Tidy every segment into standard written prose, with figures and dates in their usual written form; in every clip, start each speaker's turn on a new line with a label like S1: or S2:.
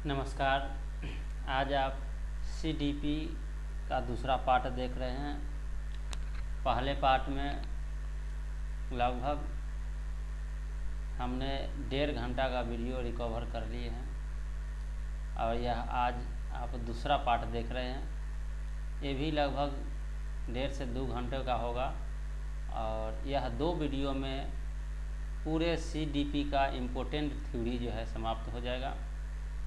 S1: नमस्कार। आज आप सीडीपी का दूसरा पार्ट देख रहे हैं। पहले पार्ट में लगभग हमने 1.5 घंटा का वीडियो रिकवर कर लिए हैं और यह आज आप दूसरा पार्ट देख रहे हैं। ये भी लगभग 1.5 से 2 घंटे का होगा और यह 2 वीडियो में पूरे सीडीपी का इम्पोर्टेंट थ्योरी जो है समाप्त हो जाएगा।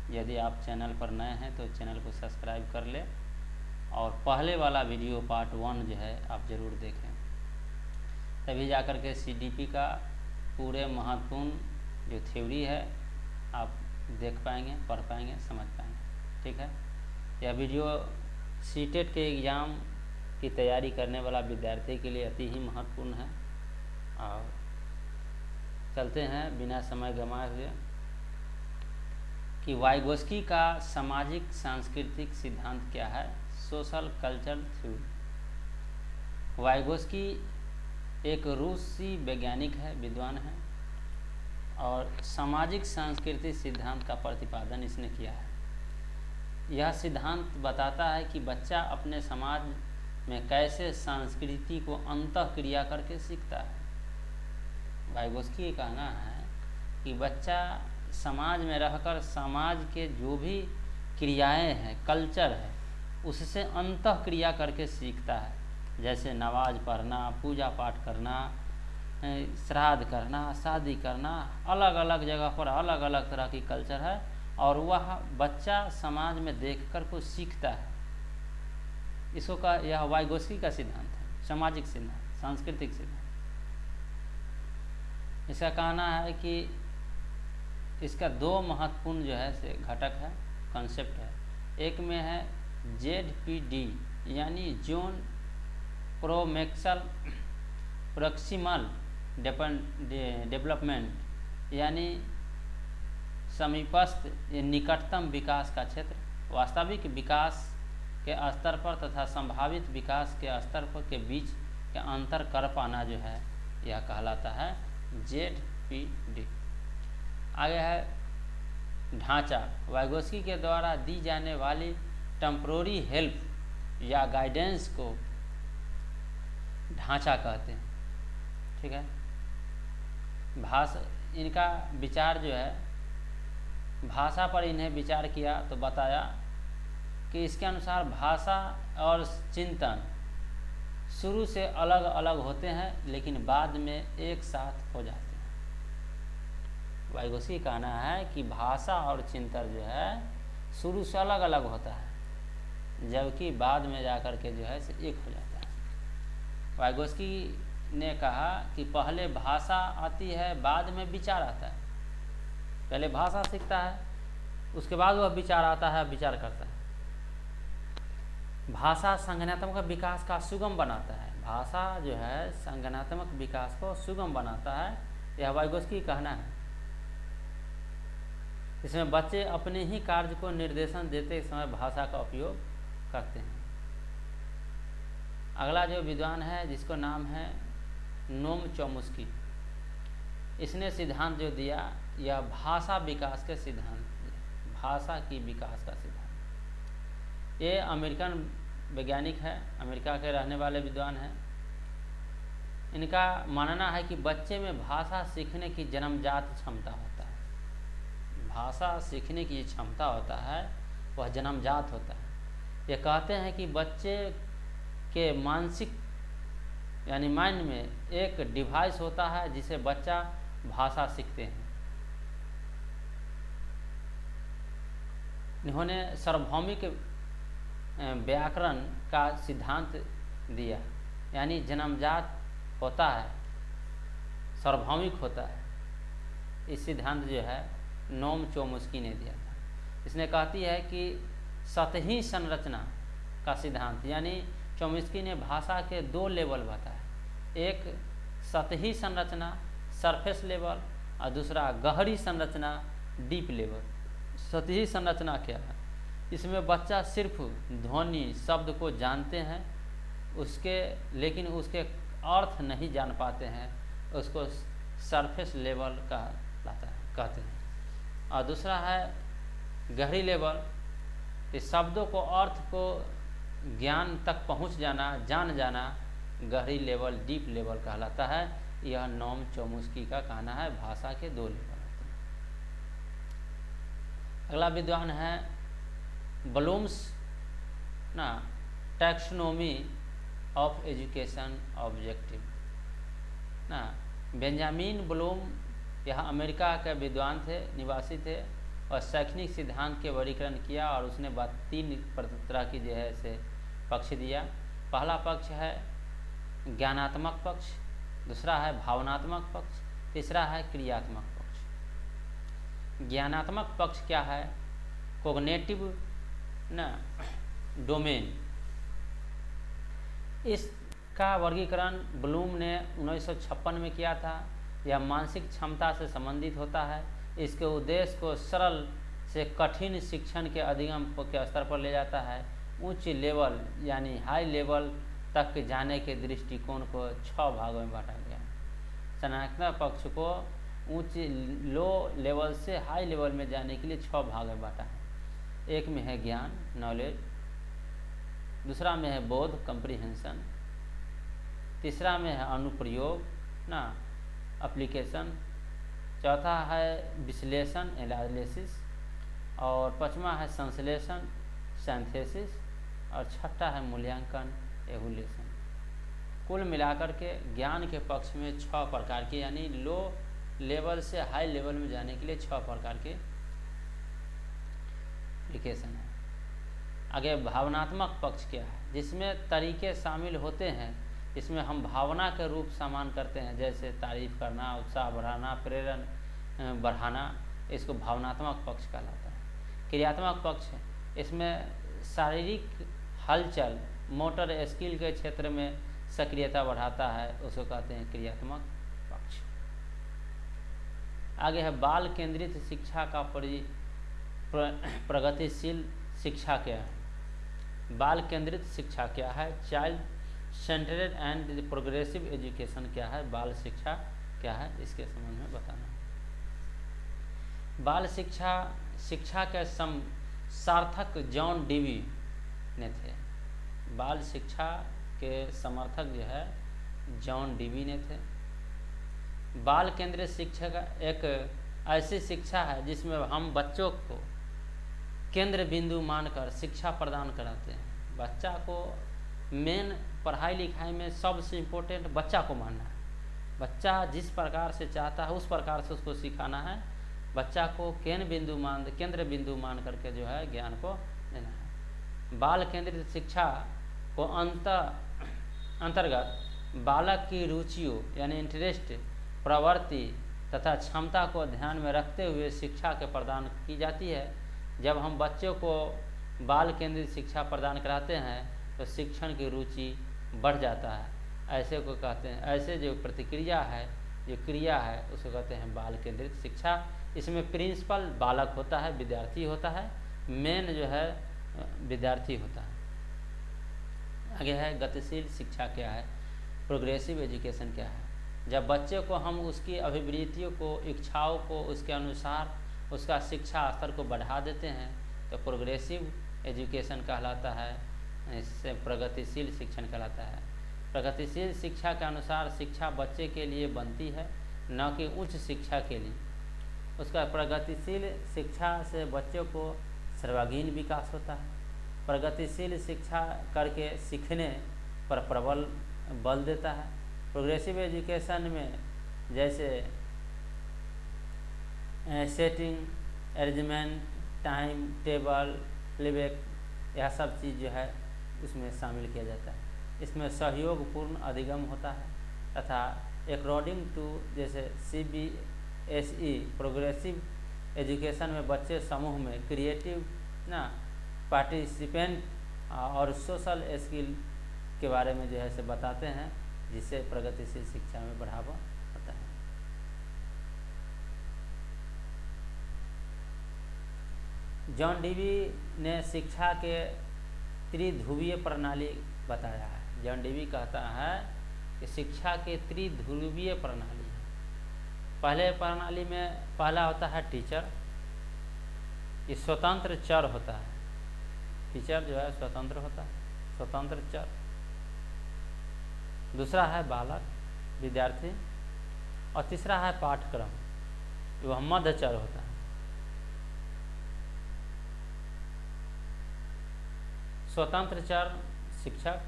S1: यदि आप चैनल पर नए हैं तो चैनल को सब्सक्राइब कर लें और पहले वाला वीडियो पार्ट 1 जो है आप ज़रूर देखें, तभी जाकर के सीडीपी का पूरे महत्वपूर्ण जो थ्योरी है आप देख पाएंगे, पढ़ पाएंगे, समझ पाएंगे। ठीक है, यह वीडियो सीटेट के एग्ज़ाम की तैयारी करने वाला विद्यार्थी के लिए अति ही महत्वपूर्ण है। और चलते हैं बिना समय गंवाए हुए कि वाइगोस्की का सामाजिक सांस्कृतिक सिद्धांत क्या है। Social cultural theory. वाइगोस्की एक रूसी वैज्ञानिक है, विद्वान है और सामाजिक सांस्कृतिक सिद्धांत का प्रतिपादन इसने किया है। यह सिद्धांत बताता है कि बच्चा अपने समाज में कैसे संस्कृति को अंतःक्रिया करके सीखता है। वाइगोस्की का कहना है कि बच्चा समाज में रहकर समाज के जो भी क्रियाएं हैं, कल्चर है, उससे अंतःक्रिया करके सीखता है। जैसे नमाज पढ़ना, पूजा पाठ करना, श्राद्ध करना, शादी करना, अलग अलग जगह पर अलग अलग तरह की कल्चर है और वह बच्चा समाज में देखकर कुछ सीखता है। इसको का यह वाइगोस्की का सिद्धांत है, सामाजिक सिद्धांत, सांस्कृतिक सिद्धांत। इसका कहना है कि इसका 2 महत्वपूर्ण जो है से घटक है, कॉन्सेप्ट है। एक में है ZPD यानी जोन प्रोक्सिमल डेवलपमेंट यानी समीपस्थ निकटतम विकास का क्षेत्र। वास्तविक विकास के स्तर पर तथा संभावित विकास के स्तर पर के बीच के अंतर कर पाना जो है यह कहलाता है ZPD। आगे है ढांचा। वाइगोस्की के द्वारा दी जाने वाली टेम्परोरी हेल्प या गाइडेंस को ढांचा कहते हैं। ठीक है, इनका विचार जो है भाषा पर इन्हें विचार किया तो बताया कि इसके अनुसार भाषा और चिंतन शुरू से अलग अलग होते हैं लेकिन बाद में एक साथ हो जाते हैं। वाइगोस्की कहना है कि भाषा और चिंतन जो है शुरू से अलग अलग होता है जबकि बाद में जाकर के जो है से एक हो जाता है। वाइगोस्की ने कहा कि पहले भाषा आती है, बाद में विचार आता है। पहले भाषा सीखता है, उसके बाद वह विचार आता है, विचार करता है। भाषा संज्ञानात्मक विकास का सुगम बनाता है। भाषा जो है संज्ञानात्मक विकास को सुगम बनाता है, यह वाइगोस्की कहना है। इसमें बच्चे अपने ही कार्य को निर्देशन देते समय भाषा का उपयोग करते हैं। अगला जो विद्वान है जिसको नाम है नोम चोम्स्की, इसने सिद्धांत जो दिया यह भाषा विकास के सिद्धांत, भाषा की विकास का सिद्धांत। ये अमेरिकन वैज्ञानिक है, अमेरिका के रहने वाले विद्वान हैं। इनका मानना है कि बच्चे में भाषा सीखने की जन्मजात क्षमता होता है। भाषा सीखने की क्षमता होता है वह जन्मजात होता है। ये कहते हैं कि बच्चे के मानसिक यानी माइंड में एक डिवाइस होता है जिसे बच्चा भाषा सीखते हैं। इन्होंने सार्वभौमिक व्याकरण का सिद्धांत दिया, यानी जन्मजात होता है, सार्वभौमिक होता है। इस सिद्धांत जो है नोम चोम्स्की ने दिया था। इसने कहती है कि सतही संरचना का सिद्धांत, यानी चोम्स्की ने भाषा के 2 लेवल बताए। एक सतही संरचना सरफेस लेवल और दूसरा गहरी संरचना डीप लेवल। सतही संरचना क्या है? इसमें बच्चा सिर्फ ध्वनि शब्द को जानते हैं, लेकिन उसके अर्थ नहीं जान पाते हैं, उसको सरफेस लेवल कहते हैं। और दूसरा है गहरी लेवल, इस शब्दों को अर्थ को ज्ञान तक पहुंच जाना, जान जाना गहरी लेवल, डीप लेवल कहलाता है। यह नोम चोम्स्की का कहना है। भाषा के 2 लेवल होते हैं। अगला विद्वान है ब्लूम्स ना टैक्सोनॉमी ऑफ एजुकेशन ऑब्जेक्टिव ना। बेंजामिन ब्लूम यह अमेरिका के विद्वान थे, निवासी थे और शैक्षणिक सिद्धांत के वर्गीकरण किया और उसने 3 तरह की जो है से पक्ष दिया। पहला पक्ष है ज्ञानात्मक पक्ष, दूसरा है भावनात्मक पक्ष, तीसरा है क्रियात्मक पक्ष। ज्ञानात्मक पक्ष क्या है? कोग्निटिव ना डोमेन। इसका वर्गीकरण ब्लूम ने 1956 में किया था। यह मानसिक क्षमता से संबंधित होता है। इसके उद्देश्य को सरल से कठिन शिक्षण के अधिगम के स्तर पर ले जाता है। उच्च लेवल यानी हाई लेवल तक जाने के दृष्टिकोण को 6 भागों में बांटा गया है। संज्ञानात्मक पक्ष को उच्च लो लेवल से हाई लेवल में जाने के लिए 6 भाग में बांटा है। एक में है ज्ञान, नॉलेज, दूसरा में है बोध, कंप्रीहेंशन, तीसरा में है अनुप्रयोग ना एप्लीकेशन, चौथा है विश्लेषण एनालिसिस, और 5वां है संश्लेषण सिंथेसिस, और 6ठा है मूल्यांकन एवोल्यूशन। कुल मिलाकर के ज्ञान के पक्ष में 6 प्रकार के यानी लो लेवल से हाई लेवल में जाने के लिए 6 प्रकार के एप्लीकेशन है। आगे भावनात्मक पक्ष क्या है? जिसमें तरीके शामिल होते हैं, इसमें हम भावना के रूप सामान करते हैं, जैसे तारीफ करना, उत्साह बढ़ाना, प्रेरण बढ़ाना, इसको भावनात्मक पक्ष कहलाता है। क्रियात्मक पक्ष इसमें शारीरिक हलचल, मोटर स्किल के क्षेत्र में सक्रियता बढ़ाता है, उसको कहते हैं क्रियात्मक पक्ष। आगे है बाल केंद्रित शिक्षा का प्रगतिशील शिक्षा क्या है? बाल केंद्रित शिक्षा क्या है? Child centred and progressive education क्या है? बाल शिक्षा क्या है? इसके संबंध में बताना है। बाल शिक्षा के सार्थक जॉन डीवी ने थे। बाल शिक्षा के समर्थक जो है जॉन डीवी ने थे। बाल केंद्रित शिक्षा का एक ऐसी शिक्षा है जिसमें हम बच्चों को केंद्र बिंदु मानकर शिक्षा प्रदान कराते हैं। बच्चा को मेन पढ़ाई लिखाई में सबसे इम्पोर्टेंट बच्चा को मानना है। बच्चा जिस प्रकार से चाहता है उस प्रकार से उसको सिखाना है। बच्चा को केंद्र बिंदु मान करके जो है ज्ञान को देना है। बाल केंद्रित शिक्षा को अंतर्गत बालक की रुचियों यानी इंटरेस्ट, प्रवृत्ति तथा क्षमता को ध्यान में रखते हुए शिक्षा के प्रदान की जाती है। जब हम बच्चों को बाल केंद्रित शिक्षा प्रदान कराते हैं तो शिक्षण की रुचि बढ़ जाता है। ऐसे को कहते हैं, ऐसे जो प्रतिक्रिया है, जो क्रिया है, उसको कहते हैं बाल केंद्रित शिक्षा। इसमें प्रिंसिपल बालक होता है, विद्यार्थी होता है, मेन जो है विद्यार्थी होता है। आगे है गतिशील शिक्षा क्या है? प्रोग्रेसिव एजुकेशन क्या है? जब बच्चे को हम उसकी अभिवृत्तियों को, इच्छाओं को, उसके अनुसार उसका शिक्षा स्तर को बढ़ा देते हैं तो प्रोग्रेसिव एजुकेशन कहलाता है। इससे प्रगतिशील शिक्षण कहलाता है। प्रगतिशील शिक्षा के अनुसार शिक्षा बच्चे के लिए बनती है, न कि उच्च शिक्षा के लिए। उसका प्रगतिशील शिक्षा से बच्चों को सर्वांगीण विकास होता है। प्रगतिशील शिक्षा करके सीखने पर प्रबल बल देता है। प्रोग्रेसिव एजुकेशन में जैसे setting, arrangement, time table, playback, यह सब चीज़ जो है इसमें शामिल किया जाता है। इसमें सहयोगपूर्ण अधिगम होता है तथा अकॉर्डिंग टू जैसे CBSE प्रोग्रेसिव एजुकेशन में बच्चे समूह में क्रिएटिव ना पार्टिसिपेंट और सोशल स्किल के बारे में जो है से बताते हैं, जिससे प्रगतिशील शिक्षा में बढ़ावा होता है। जॉन डीवी ने शिक्षा के त्रिध्रुवीय प्रणाली बताया है। जॉन डीवी कहता है कि शिक्षा के त्रिध्रुवीय प्रणाली है। पहले प्रणाली में पहला होता है टीचर, ये स्वतंत्र चर होता है। टीचर जो है स्वतंत्र होता है, स्वतंत्र चर। दूसरा है बालक, विद्यार्थी, और तीसरा है पाठक्रम, वह मध्य चर होता है। स्वतंत्र चर शिक्षक,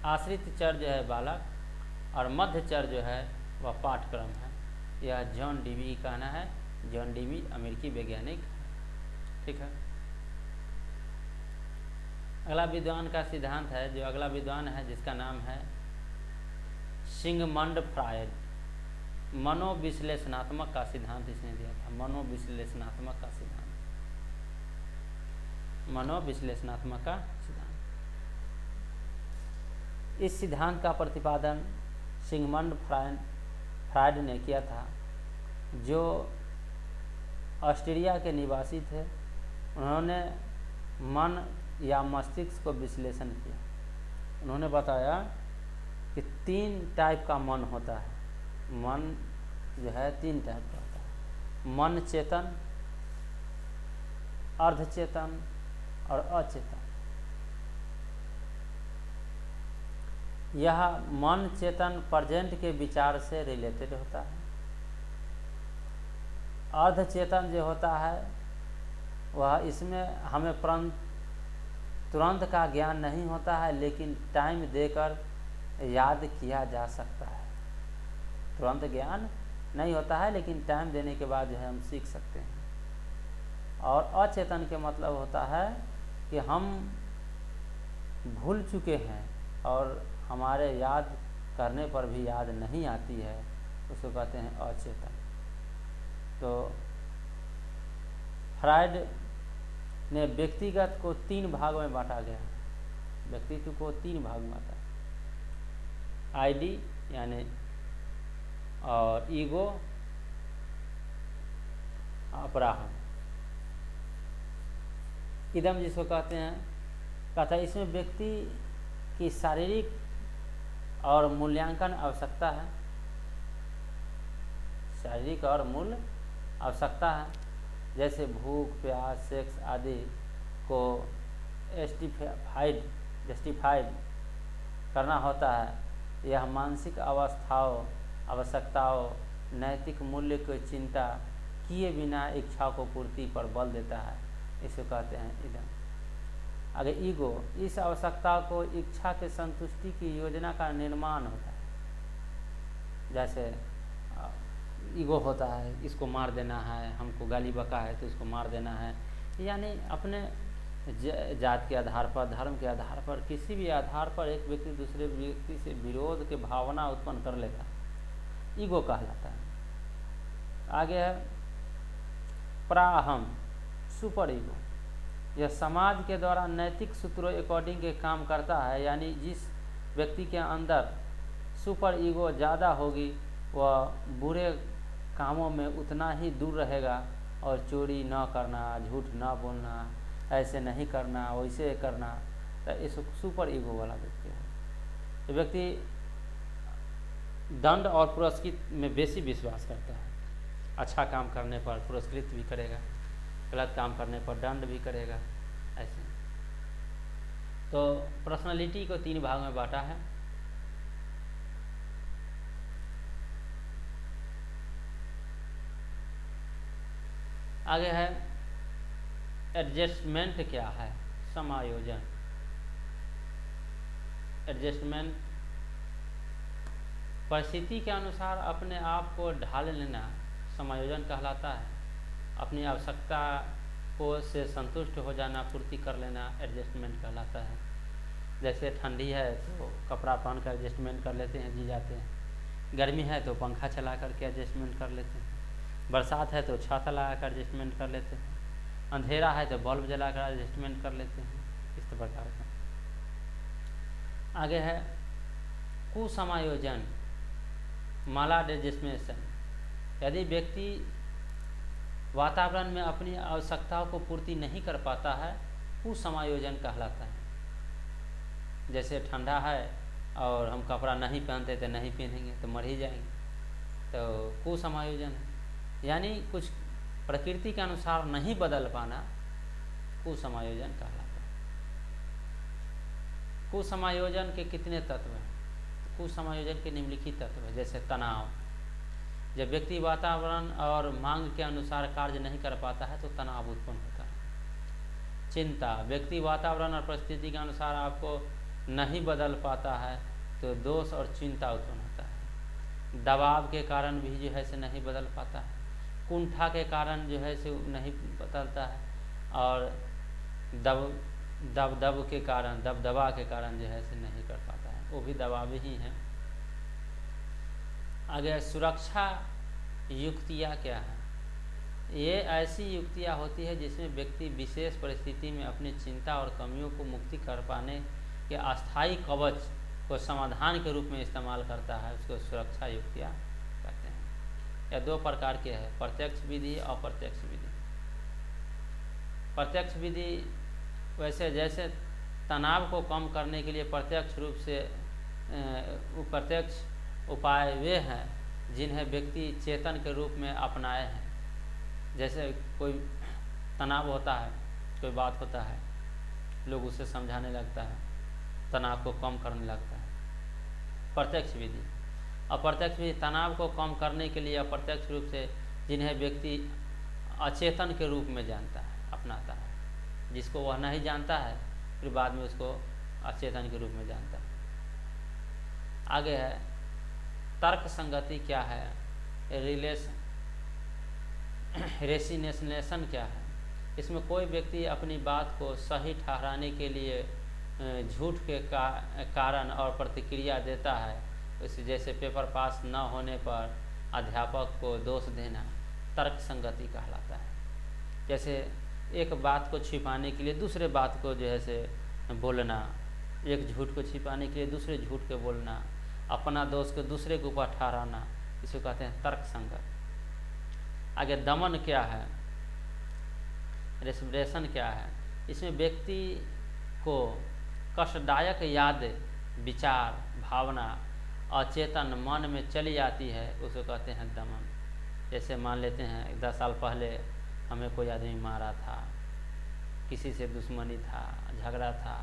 S1: आश्रित चर जो है बालक, और मध्य चर जो है वह पाठक्रम है। यह जॉन डीवी का कहना है। जॉन डीवी अमेरिकी वैज्ञानिक, ठीक है। अगला विद्वान का सिद्धांत है, जो अगला विद्वान है जिसका नाम है सिगमंड फ्रायड। मनोविश्लेषणात्मक का सिद्धांत इसने दिया था, मनोविश्लेषणात्मक का सिद्धांत, मनोविश्लेषणात्मक का सिद्धांत। इस सिद्धांत का प्रतिपादन सिगमंड फ्रायड ने किया था, जो ऑस्ट्रिया के निवासी थे। उन्होंने मन या मस्तिष्क को विश्लेषण किया। उन्होंने बताया कि 3 टाइप का मन होता है। मन जो है 3 टाइप का होता है, मन चेतन, अर्धचेतन और अचेतन। यह मन चेतन प्रेजेंट के विचार से रिलेटेड होता है। अर्धचेतन जो होता है वह, इसमें हमें तुरंत का ज्ञान नहीं होता है, लेकिन टाइम देकर याद किया जा सकता है। तुरंत ज्ञान नहीं होता है, लेकिन टाइम देने के बाद जो है हम सीख सकते हैं। और अचेतन के मतलब होता है कि हम भूल चुके हैं और हमारे याद करने पर भी याद नहीं आती है, उसको कहते हैं अचेतन। तो फ्रायड ने व्यक्तिगत को 3 भागों में बांटा गया। व्यक्तित्व को 3 भाग में बांटा, आईडी यानी और ईगो, अपराहम। इदम जिसको कहते हैं, कहता है इसमें व्यक्ति की शारीरिक और मूल्यांकन आवश्यकता है, शारीरिक और मूल आवश्यकता है, जैसे भूख, प्यास, सेक्स आदि को जस्टिफाइड करना होता है। यह मानसिक अवस्थाओं, आवश्यकताओं, नैतिक मूल्य की चिंता किए बिना इच्छाओं को पूर्ति पर बल देता है, इसे कहते हैं इदम। आगे ईगो, इस आवश्यकता को इच्छा के संतुष्टि की योजना का निर्माण होता है। जैसे ईगो होता है, इसको मार देना है, हमको गाली बका है तो इसको मार देना है, यानी अपने जात के आधार पर, धर्म के आधार पर, किसी भी आधार पर एक व्यक्ति दूसरे व्यक्ति से विरोध की भावना उत्पन्न कर लेता है, ईगो कहलाता है। आगे है प्राहम, सुपर ईगो। यह समाज के द्वारा नैतिक सूत्रों अकॉर्डिंग के काम करता है, यानी जिस व्यक्ति के अंदर सुपर ईगो ज़्यादा होगी वह बुरे कामों में उतना ही दूर रहेगा, और चोरी न करना, झूठ न बोलना, ऐसे नहीं करना, वैसे करना, तो इस सुपर ईगो वाला व्यक्ति है। ये व्यक्ति दंड और पुरस्कृत में बेसी विश्वास करता है। अच्छा काम करने पर पुरस्कृत भी करेगा, गलत काम करने पर दंड भी करेगा, ऐसे। तो पर्सनालिटी को 3 भाग में बांटा है। आगे है एडजस्टमेंट। क्या है? समायोजन। एडजस्टमेंट परिस्थिति के अनुसार अपने आप को ढाल लेना समायोजन कहलाता है। अपनी आवश्यकता को से संतुष्ट हो जाना, पूर्ति कर लेना एडजस्टमेंट कहलाता है। जैसे ठंडी है तो कपड़ा पहन कर एडजस्टमेंट कर लेते हैं, जी जाते हैं। गर्मी है तो पंखा चला करके एडजस्टमेंट कर लेते हैं। बरसात है तो छाता लगा कर एडजस्टमेंट कर लेते हैं। अंधेरा है तो बल्ब जला कर एडजस्टमेंट कर लेते हैं। इस प्रकार का। आगे है कुसमायोजन, मालाड एडजस्टमेशन। यदि व्यक्ति वातावरण में अपनी आवश्यकताओं को पूर्ति नहीं कर पाता है, कुसमायोजन कहलाता है। जैसे ठंडा है और हम कपड़ा नहीं पहनते तो नहीं पहनेंगे तो मर ही जाएंगे, तो कुसमायोजन है। यानी कुछ प्रकृति के अनुसार नहीं बदल पाना कुसमायोजन कहलाता है। कुसमायोजन के कितने तत्व हैं? कुसमायोजन के निम्नलिखित तत्व है, जैसे तनाव। जब व्यक्ति वातावरण और मांग के अनुसार कार्य नहीं कर पाता है तो तनाव उत्पन्न होता है। चिंता, व्यक्ति वातावरण और परिस्थिति के अनुसार आपको नहीं बदल पाता है तो दोष और चिंता उत्पन्न होता है। दबाव के कारण भी जो है से नहीं बदल पाता है, कुंठा के कारण जो है से नहीं बदलता है, और दबदबा के कारण जो है से नहीं कर पाता है, वो भी दबाव ही है। आगे सुरक्षा युक्तियाँ क्या है? ये ऐसी युक्तियाँ होती है जिसमें व्यक्ति विशेष परिस्थिति में अपनी चिंता और कमियों को मुक्ति कर पाने के अस्थायी कवच को समाधान के रूप में इस्तेमाल करता है, उसको सुरक्षा युक्तियाँ कहते हैं। यह दो प्रकार के हैं, प्रत्यक्ष विधि और अप्रत्यक्ष विधि। प्रत्यक्ष विधि वैसे जैसे तनाव को कम करने के लिए प्रत्यक्ष रूप से प्रत्यक्ष उपाय वे हैं जिन्हें व्यक्ति चेतन के रूप में अपनाए हैं। जैसे कोई तनाव होता है, कोई बात होता है, लोग उसे समझाने लगता है, तनाव को कम करने लगता है, प्रत्यक्ष विधि। अप्रत्यक्ष विधि तनाव को कम करने के लिए अप्रत्यक्ष रूप से जिन्हें व्यक्ति अचेतन के रूप में जानता है, अपनाता है, जिसको वह नहीं जानता है फिर बाद में उसको अचेतन के रूप में जानता है। आगे है तर्क संगति क्या है? रेसिनेशन क्या है? इसमें कोई व्यक्ति अपनी बात को सही ठहराने के लिए झूठ के कारण और प्रतिक्रिया देता है। जैसे पेपर पास न होने पर अध्यापक को दोष देना तर्क संगति कहलाता है। जैसे एक बात को छिपाने के लिए दूसरे बात को जो है से बोलना, एक झूठ को छिपाने के लिए दूसरे झूठ के बोलना, अपना दोष को दूसरे के ऊपर ठहराना, इसको कहते हैं तर्क संगत। आगे दमन क्या है? रेस्पिरेशन क्या है? इसमें व्यक्ति को कष्टदायक याद, विचार, भावना अचेतन मन में चली आती है, उसको कहते हैं दमन। जैसे मान लेते हैं 10 साल पहले हमें कोई आदमी मारा था, किसी से दुश्मनी था, झगड़ा था,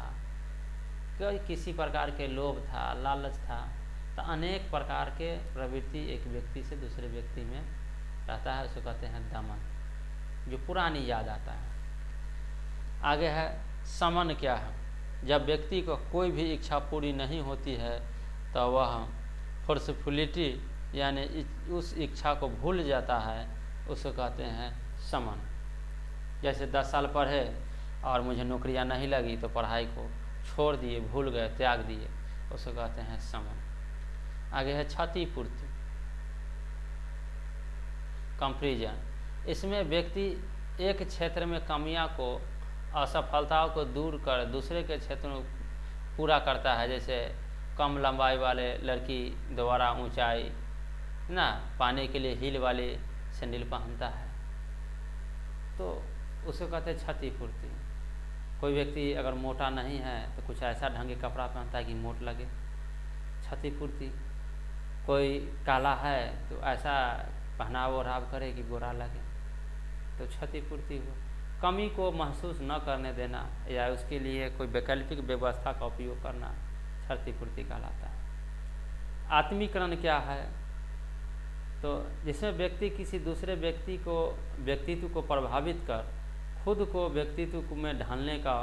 S1: किसी प्रकार के लोभ था, लालच था, तो अनेक प्रकार के प्रवृत्ति एक व्यक्ति से दूसरे व्यक्ति में रहता है, उसको कहते हैं दमन, जो पुरानी याद आता है। आगे है समन क्या है? जब व्यक्ति को कोई भी इच्छा पूरी नहीं होती है तो वह फोर्सफुलिटी यानी उस इच्छा को भूल जाता है, उसको कहते हैं समन। जैसे 10 साल पढ़े और मुझे नौकरियां नहीं लगी तो पढ़ाई को छोड़ दिए, भूल गए, त्याग दिए, उसको कहते हैं समन। आगे है क्षतिपूर्ति, कंपैरिजन। इसमें व्यक्ति एक क्षेत्र में कमियां को, असफलताओं को दूर कर दूसरे के क्षेत्र में पूरा करता है। जैसे कम लंबाई वाले लड़की द्वारा ऊंचाई ना पाने के लिए हील वाली सैंडल पहनता है, तो उसको कहते हैं क्षतिपूर्ति। कोई व्यक्ति अगर मोटा नहीं है तो कुछ ऐसा ढंग के कपड़ा पहनता है कि मोट लगे, क्षतिपूर्ति। कोई काला है तो ऐसा पहनाव ओढ़ाव करे कि गोरा लगे, तो क्षतिपूर्ति हो। कमी को महसूस न करने देना या उसके लिए कोई वैकल्पिक व्यवस्था का उपयोग करना क्षतिपूर्ति कहलाता है। आत्मीकरण क्या है? तो जिसमें व्यक्ति किसी दूसरे व्यक्तित्व को प्रभावित कर खुद को व्यक्तित्व में ढालने का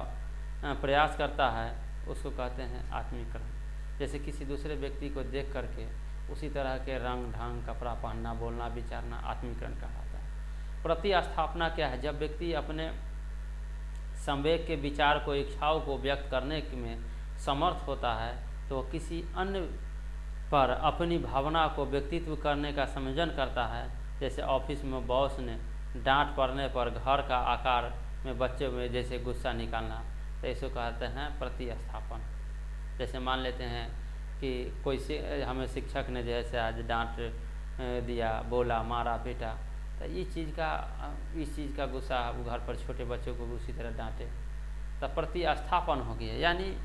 S1: प्रयास करता है, उसको कहते हैं आत्मीकरण। जैसे किसी दूसरे व्यक्ति को देख करके उसी तरह के रंग ढंग कपड़ा पहनना, बोलना, विचारना आत्मीकरण कहलाता है। प्रतिस्थापना क्या है? जब व्यक्ति अपने संवेग के विचार को, इच्छाओं को व्यक्त करने में समर्थ होता है तो किसी अन्य पर अपनी भावना को व्यक्तित्व करने का संयोजन करता है। जैसे ऑफिस में बॉस ने डांट पड़ने पर घर का आकार में बच्चे में जैसे गुस्सा निकालना, तो इसको कहते हैं प्रतिस्थापन। जैसे मान लेते हैं कि कोई हमें शिक्षक ने जैसे आज डांट दिया, बोला, मारा, पीटा, तो इस चीज़ का गुस्सा घर पर छोटे बच्चों को उसी तरह डांटे, तो प्रतिस्थापन हो गया। यानी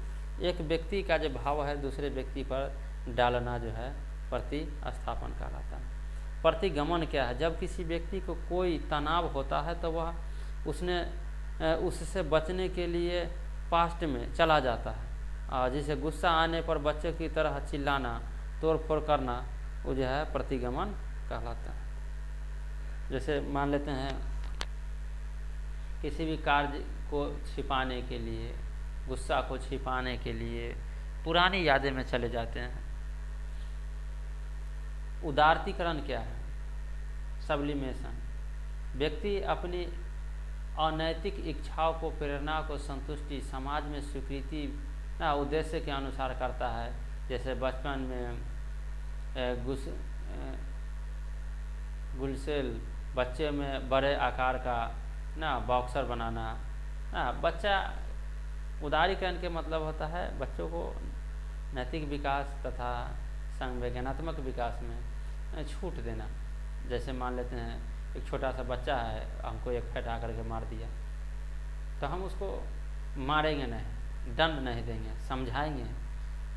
S1: एक व्यक्ति का जो भाव है दूसरे व्यक्ति पर डालना जो है प्रतिस्थापन कहलाता है। प्रतिगमन क्या है? जब किसी व्यक्ति को कोई तनाव होता है तो वह उससे बचने के लिए पास्ट में चला जाता है। जैसे गुस्सा आने पर बच्चे की तरह चिल्लाना, तोड़ फोड़ करना, वो जो है प्रतिगमन कहलाता है। जैसे मान लेते हैं किसी भी कार्य को छिपाने के लिए, गुस्सा को छिपाने के लिए पुरानी यादें में चले जाते हैं। उदारीकरण क्या है? सब्लिमेशन। व्यक्ति अपनी अनैतिक इच्छाओं को, प्रेरणा को संतुष्टि, समाज में स्वीकृति ना उद्देश्य के अनुसार करता है। जैसे बचपन में गुलसेल बच्चे में बड़े आकार का ना बॉक्सर बनाना ना। बच्चा उदारीकरण के मतलब होता है बच्चों को नैतिक विकास तथा संवेदनात्मक विकास में छूट देना। जैसे मान लेते हैं एक छोटा सा बच्चा है, हमको एक फैटा करके मार दिया, तो हम उसको मारेंगे नहीं, दंड नहीं देंगे, समझाएंगे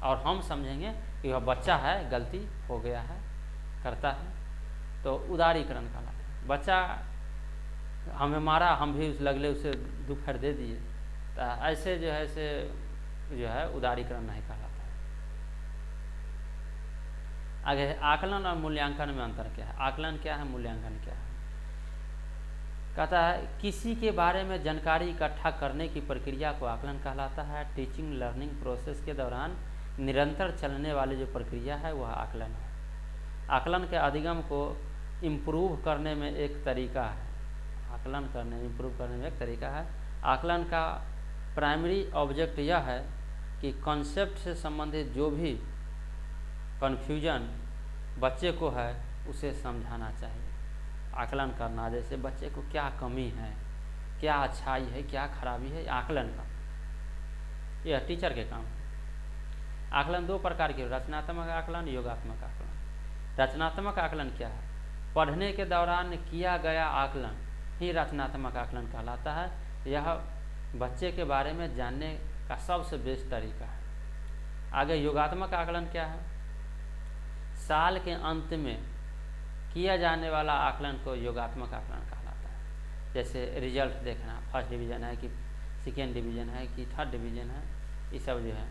S1: और हम समझेंगे कि वह बच्चा है, गलती हो गया है, करता है, तो उदारीकरण कहलाता है। बच्चा हमें मारा, हम भी उस लगले उसे दुपहर दे दिए, तो ऐसे जो है उदारीकरण नहीं कहलाता है। आगे आकलन और मूल्यांकन में अंतर क्या है? आकलन क्या है, मूल्यांकन क्या है? कहता है किसी के बारे में जानकारी इकट्ठा करने की प्रक्रिया को आकलन कहलाता है। टीचिंग लर्निंग प्रोसेस के दौरान निरंतर चलने वाली जो प्रक्रिया है वह आकलन है। आकलन के अधिगम को इम्प्रूव करने में एक तरीका है। आकलन करने इम्प्रूव करने में एक तरीका है। आकलन का प्राइमरी ऑब्जेक्ट यह है कि कॉन्सेप्ट से संबंधित जो भी कन्फ्यूजन बच्चे को है उसे समझाना चाहिए। आकलन करना, जैसे बच्चे को क्या कमी है, क्या अच्छाई है, क्या खराबी है, आकलन का यह टीचर के काम है। आकलन दो प्रकार के, रचनात्मक आकलन, योगात्मक आकलन। रचनात्मक आकलन क्या है? पढ़ने के दौरान किया गया आकलन ही रचनात्मक आकलन कहलाता है। यह बच्चे के बारे में जानने का सबसे बेस्ट तरीका है। आगे योगात्मक आकलन क्या है? साल के अंत में किया जाने वाला आकलन को योगात्मक आकलन कहलाता है। जैसे रिजल्ट देखना, फर्स्ट डिवीज़न है कि सेकेंड डिवीज़न है कि थर्ड डिवीज़न है, ये सब जो है।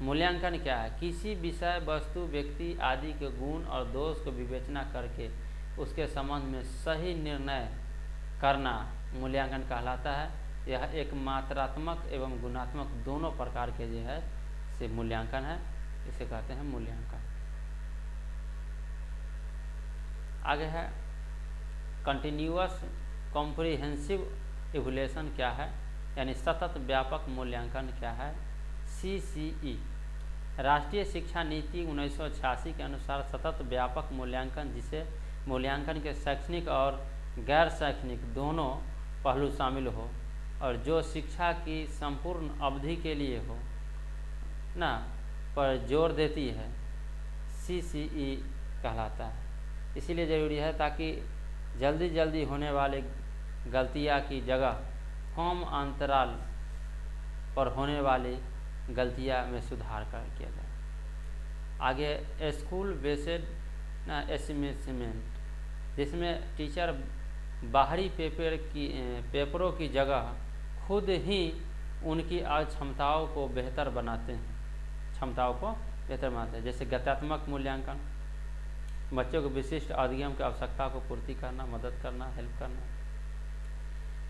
S1: मूल्यांकन क्या है? किसी विषय, वस्तु, व्यक्ति आदि के गुण और दोष को विवेचना करके उसके संबंध में सही निर्णय करना मूल्यांकन कहलाता है। यह एक मात्रात्मक एवं गुणात्मक दोनों प्रकार के जो है से मूल्यांकन है, इसे कहते हैं मूल्यांकन। आगे है कंटिन्यूअस कॉम्प्रिहेंसिव इवैल्यूएशन क्या है, यानी सतत व्यापक मूल्यांकन क्या है। CCE राष्ट्रीय शिक्षा नीति 1986 के अनुसार सतत व्यापक मूल्यांकन, जिसे मूल्यांकन के शैक्षणिक और गैर शैक्षणिक दोनों पहलू शामिल हो और जो शिक्षा की संपूर्ण अवधि के लिए हो ना, पर जोर देती है, CCE कहलाता है। इसीलिए ज़रूरी है ताकि जल्दी होने वाले गलतियाँ की जगह कम अंतराल पर होने वाली गलतियाँ में सुधार कर किया जाए। आगे स्कूल बेस्ड असेसमेंट, जिसमें टीचर बाहरी पेपरों की जगह खुद ही उनकी क्षमताओं को बेहतर बनाते हैं। जैसे गत्यात्मक मूल्यांकन, बच्चों को विशिष्ट अधिगम की आवश्यकता को पूर्ति करना, मदद करना, हेल्प करना।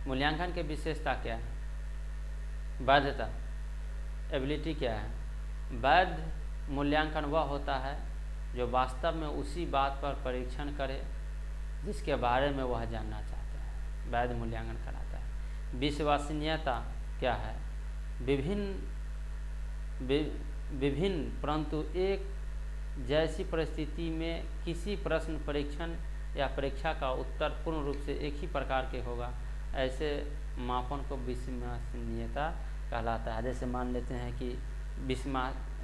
S1: मूल्यांकन की विशेषता क्या है? वैधता, एबिलिटी क्या है? वैध मूल्यांकन वह होता है जो वास्तव में उसी बात पर परीक्षण करे जिसके बारे में वह जानना चाहता है, वैध मूल्यांकन कहलाता है। विश्वसनीयता क्या है? विभिन्न परंतु एक जैसी परिस्थिति में किसी प्रश्न, परीक्षण या परीक्षा का उत्तर पूर्ण रूप से एक ही प्रकार के होगा, ऐसे मापन को विश्वसनीयता कहलाता है। जैसे मान लेते हैं कि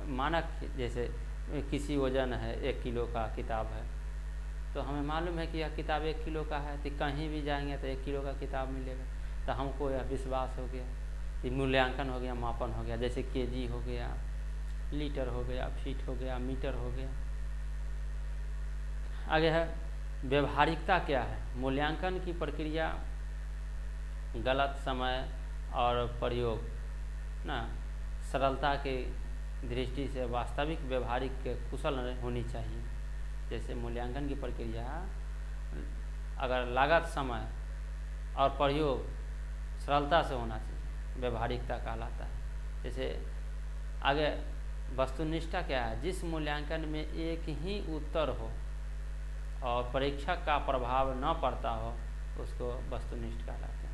S1: मानक, जैसे किसी वजन है 1 किलो का किताब है, तो हमें मालूम है कि यह किताब 1 किलो का है, तो कहीं भी जाएंगे तो 1 किलो का किताब मिलेगा, तो हमको यह विश्वास हो गया, ये मूल्यांकन हो गया, मापन हो गया। जैसे केजी हो गया, लीटर हो गया, फीट हो गया, मीटर हो गया, आगे है व्यवहारिकता क्या है। मूल्यांकन की प्रक्रिया गलत समय और प्रयोग ना सरलता की दृष्टि से वास्तविक व्यवहारिक के कुशल होनी चाहिए। जैसे मूल्यांकन की प्रक्रिया अगर लागत समय और प्रयोग सरलता से होना चाहिए, व्यवहारिकता कहलाता है। जैसे आगे वस्तुनिष्ठता क्या है, जिस मूल्यांकन में एक ही उत्तर हो और परीक्षक का प्रभाव न पड़ता हो उसको वस्तुनिष्ठ कहलाते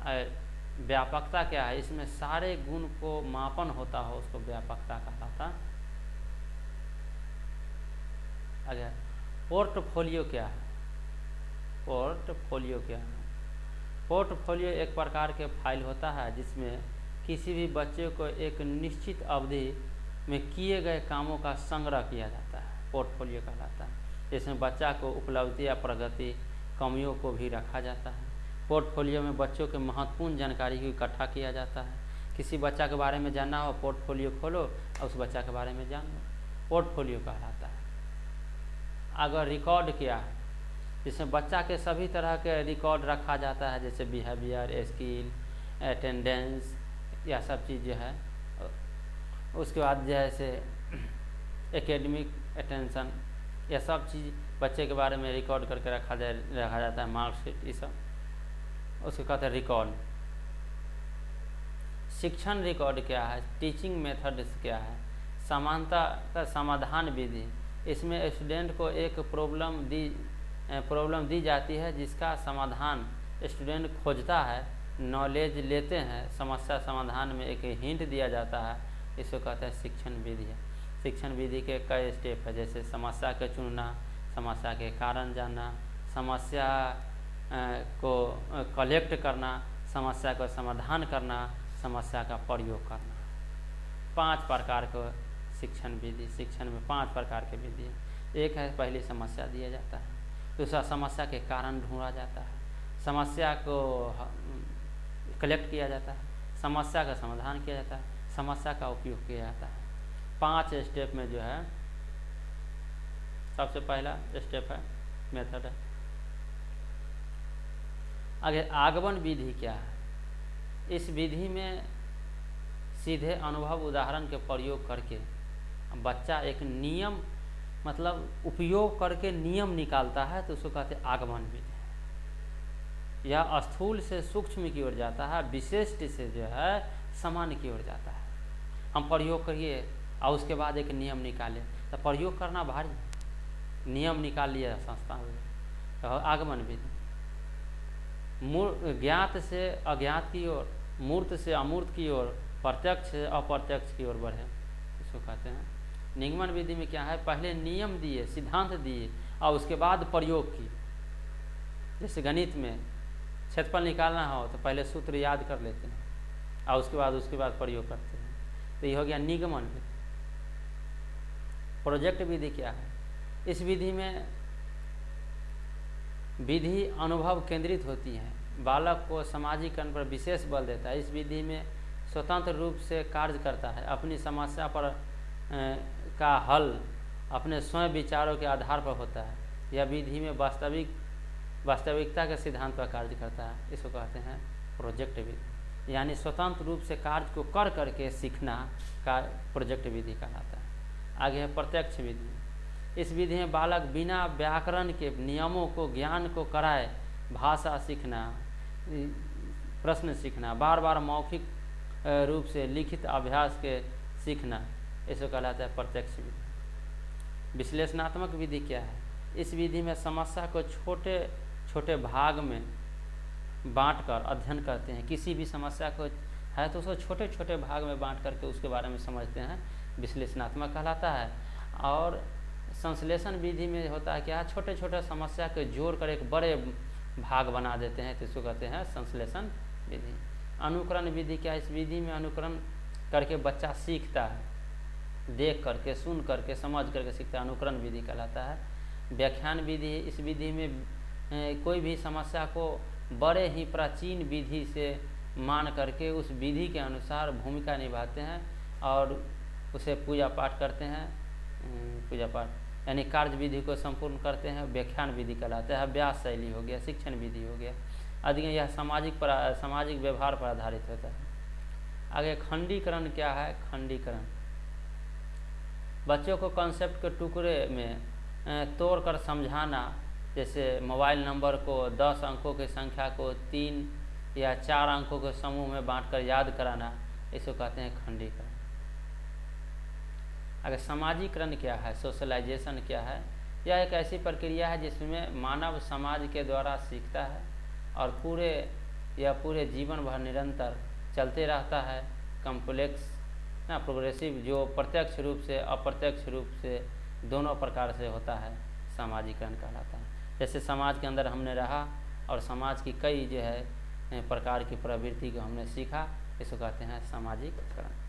S1: हैं। व्यापकता क्या है, इसमें सारे गुण को मापन होता हो उसको व्यापकता कहलाता। आगे पोर्टफोलियो क्या है। पोर्टफोलियो क्या है, पोर्टफोलियो एक प्रकार के फाइल होता है जिसमें किसी भी बच्चे को एक निश्चित अवधि में किए गए कामों का संग्रह किया जाता है, पोर्टफोलियो कहलाता है। इसमें बच्चा को उपलब्धि या प्रगति कमियों को भी रखा जाता है। पोर्टफोलियो में बच्चों के महत्वपूर्ण जानकारी को इकट्ठा किया जाता है। किसी बच्चा के बारे में जानना हो पोर्टफोलियो खोलो और उस बच्चा के बारे में जान लो, पोर्टफोलियो कहलाता है। अगर रिकॉर्ड क्या है, जिसमें बच्चा के सभी तरह के रिकॉर्ड रखा जाता है, जैसे बिहेवियर, स्किल, अटेंडेंस, यह सब चीज़ जो है। उसके बाद जैसे एकेडमिक अटेंशन, यह सब चीज़ बच्चे के बारे में रिकॉर्ड करके रखा जाता है, मार्कशीट ये सब, उसको कहते हैं रिकॉर्ड। शिक्षण रिकॉर्ड क्या है, टीचिंग मेथड्स क्या है, समानता का समाधान विधि, इसमें स्टूडेंट को एक प्रॉब्लम दी जाती है जिसका समाधान स्टूडेंट खोजता है, नॉलेज लेते हैं, समस्या समाधान में एक हिंट दिया जाता है, इसको कहते हैं शिक्षण विधि है। शिक्षण विधि के कई स्टेप है, जैसे समस्या को चुनना, समस्या के कारण जानना, समस्या को कलेक्ट करना, समस्या को समाधान करना, समस्या का प्रयोग करना। 5 प्रकार का शिक्षण विधि, शिक्षण में 5 प्रकार के विधि है। एक है पहली समस्या दिया जाता है, दूसरा समस्या के कारण ढूंढा जाता है, समस्या को कलेक्ट किया जाता है, समस्या का समाधान किया जाता है, समस्या का उपयोग किया जाता है। 5 स्टेप में जो है सबसे पहला स्टेप है मेथड है। आगे आगमन विधि क्या है, इस विधि में सीधे अनुभव उदाहरण के प्रयोग करके बच्चा एक नियम मतलब उपयोग करके नियम निकालता है, तो उसको कहते हैं आगमन विधि। यह स्थूल से सूक्ष्म की ओर जाता है, विशिष्ट से जो है सामान्य की ओर जाता है। हम प्रयोग करिए और उसके बाद एक नियम निकालें, तो प्रयोग करना भारी, नियम निकाल लिया संस्था में, तो आगमन विधि। ज्ञात से अज्ञात की ओर, मूर्त से अमूर्त की ओर, प्रत्यक्ष से अप्रत्यक्ष की ओर बढ़े, इसको कहते हैं। निगमन विधि में क्या है, पहले नियम दिए, सिद्धांत दिए और उसके बाद प्रयोग किए। जैसे गणित में क्षेत्रफल निकालना हो तो पहले सूत्र याद कर लेते हैं और उसके बाद प्रयोग करते हैं, तो ये हो गया निगमन विधि। प्रोजेक्ट विधि क्या है, इस विधि में विधि अनुभव केंद्रित होती है, बालक को सामाजिकरण पर विशेष बल देता है। इस विधि में स्वतंत्र रूप से कार्य करता है, अपनी समस्या पर का हल अपने स्वयं विचारों के आधार पर होता है। यह विधि में वास्तविकता के सिद्धांत पर कार्य करता है, इसको कहते हैं प्रोजेक्ट विधि। यानी स्वतंत्र रूप से कार्य को कर करके सीखना का प्रोजेक्ट विधि कहलाता है। आगे है प्रत्यक्ष विधि। इस विधि में बालक बिना व्याकरण के नियमों को ज्ञान को कराए भाषा सीखना, प्रश्न सीखना, बार बार मौखिक रूप से लिखित अभ्यास के सीखना, इसको कहलाता है प्रत्यक्ष विधि। विश्लेषणात्मक विधि क्या है, इस विधि में समस्या को छोटे छोटे भाग में बांटकर अध्ययन करते हैं। किसी भी समस्या को है तो उसको छोटे छोटे भाग में बांट करके उसके बारे में समझते हैं, विश्लेषणात्मक कहलाता है। और संश्लेषण विधि में होता है क्या, छोटे छोटे समस्या को जोड़ कर एक बड़े भाग बना देते हैं, तो इसको कहते हैं संश्लेषण विधि। अनुकरण विधि क्या है, इस विधि में अनुकरण करके बच्चा सीखता है, देख करके, सुन करके, समझ करके सीखता है, अनुकरण विधि कहलाता है। व्याख्यान विधि, इस विधि में कोई भी समस्या को बड़े ही प्राचीन विधि से मान करके उस विधि के अनुसार भूमिका निभाते हैं और उसे पूजा पाठ करते हैं, पूजा पाठ यानी कार्य विधि को संपूर्ण करते हैं, व्याख्यान विधि कहलाते हैं, अभ्यास शैली हो गया, शिक्षण विधि हो गया। अधिक यह सामाजिक व्यवहार पर आधारित होता है। आगे खंडीकरण क्या है? खंडीकरण बच्चों को कॉन्सेप्ट के टुकड़े में तोड़कर समझाना, जैसे मोबाइल नंबर को 10 अंकों की संख्या को 3 या 4 अंकों के समूह में बांटकर याद कराना, इसको कहते हैं खंडीकरण। अगर समाजीकरण क्या है? सोशलाइजेशन क्या है? यह एक ऐसी प्रक्रिया है जिसमें मानव समाज के द्वारा सीखता है और पूरे जीवन भर निरंतर चलते रहता है। कॉम्प्लेक्स प्रोग्रेसिव, जो प्रत्यक्ष रूप से अप्रत्यक्ष रूप से दोनों प्रकार से होता है, समाजीकरण कहलाता है। जैसे समाज के अंदर हमने रहा और समाज की कई जो है प्रकार की प्रवृत्ति को हमने सीखा, इसको कहते हैं सामाजिकरण।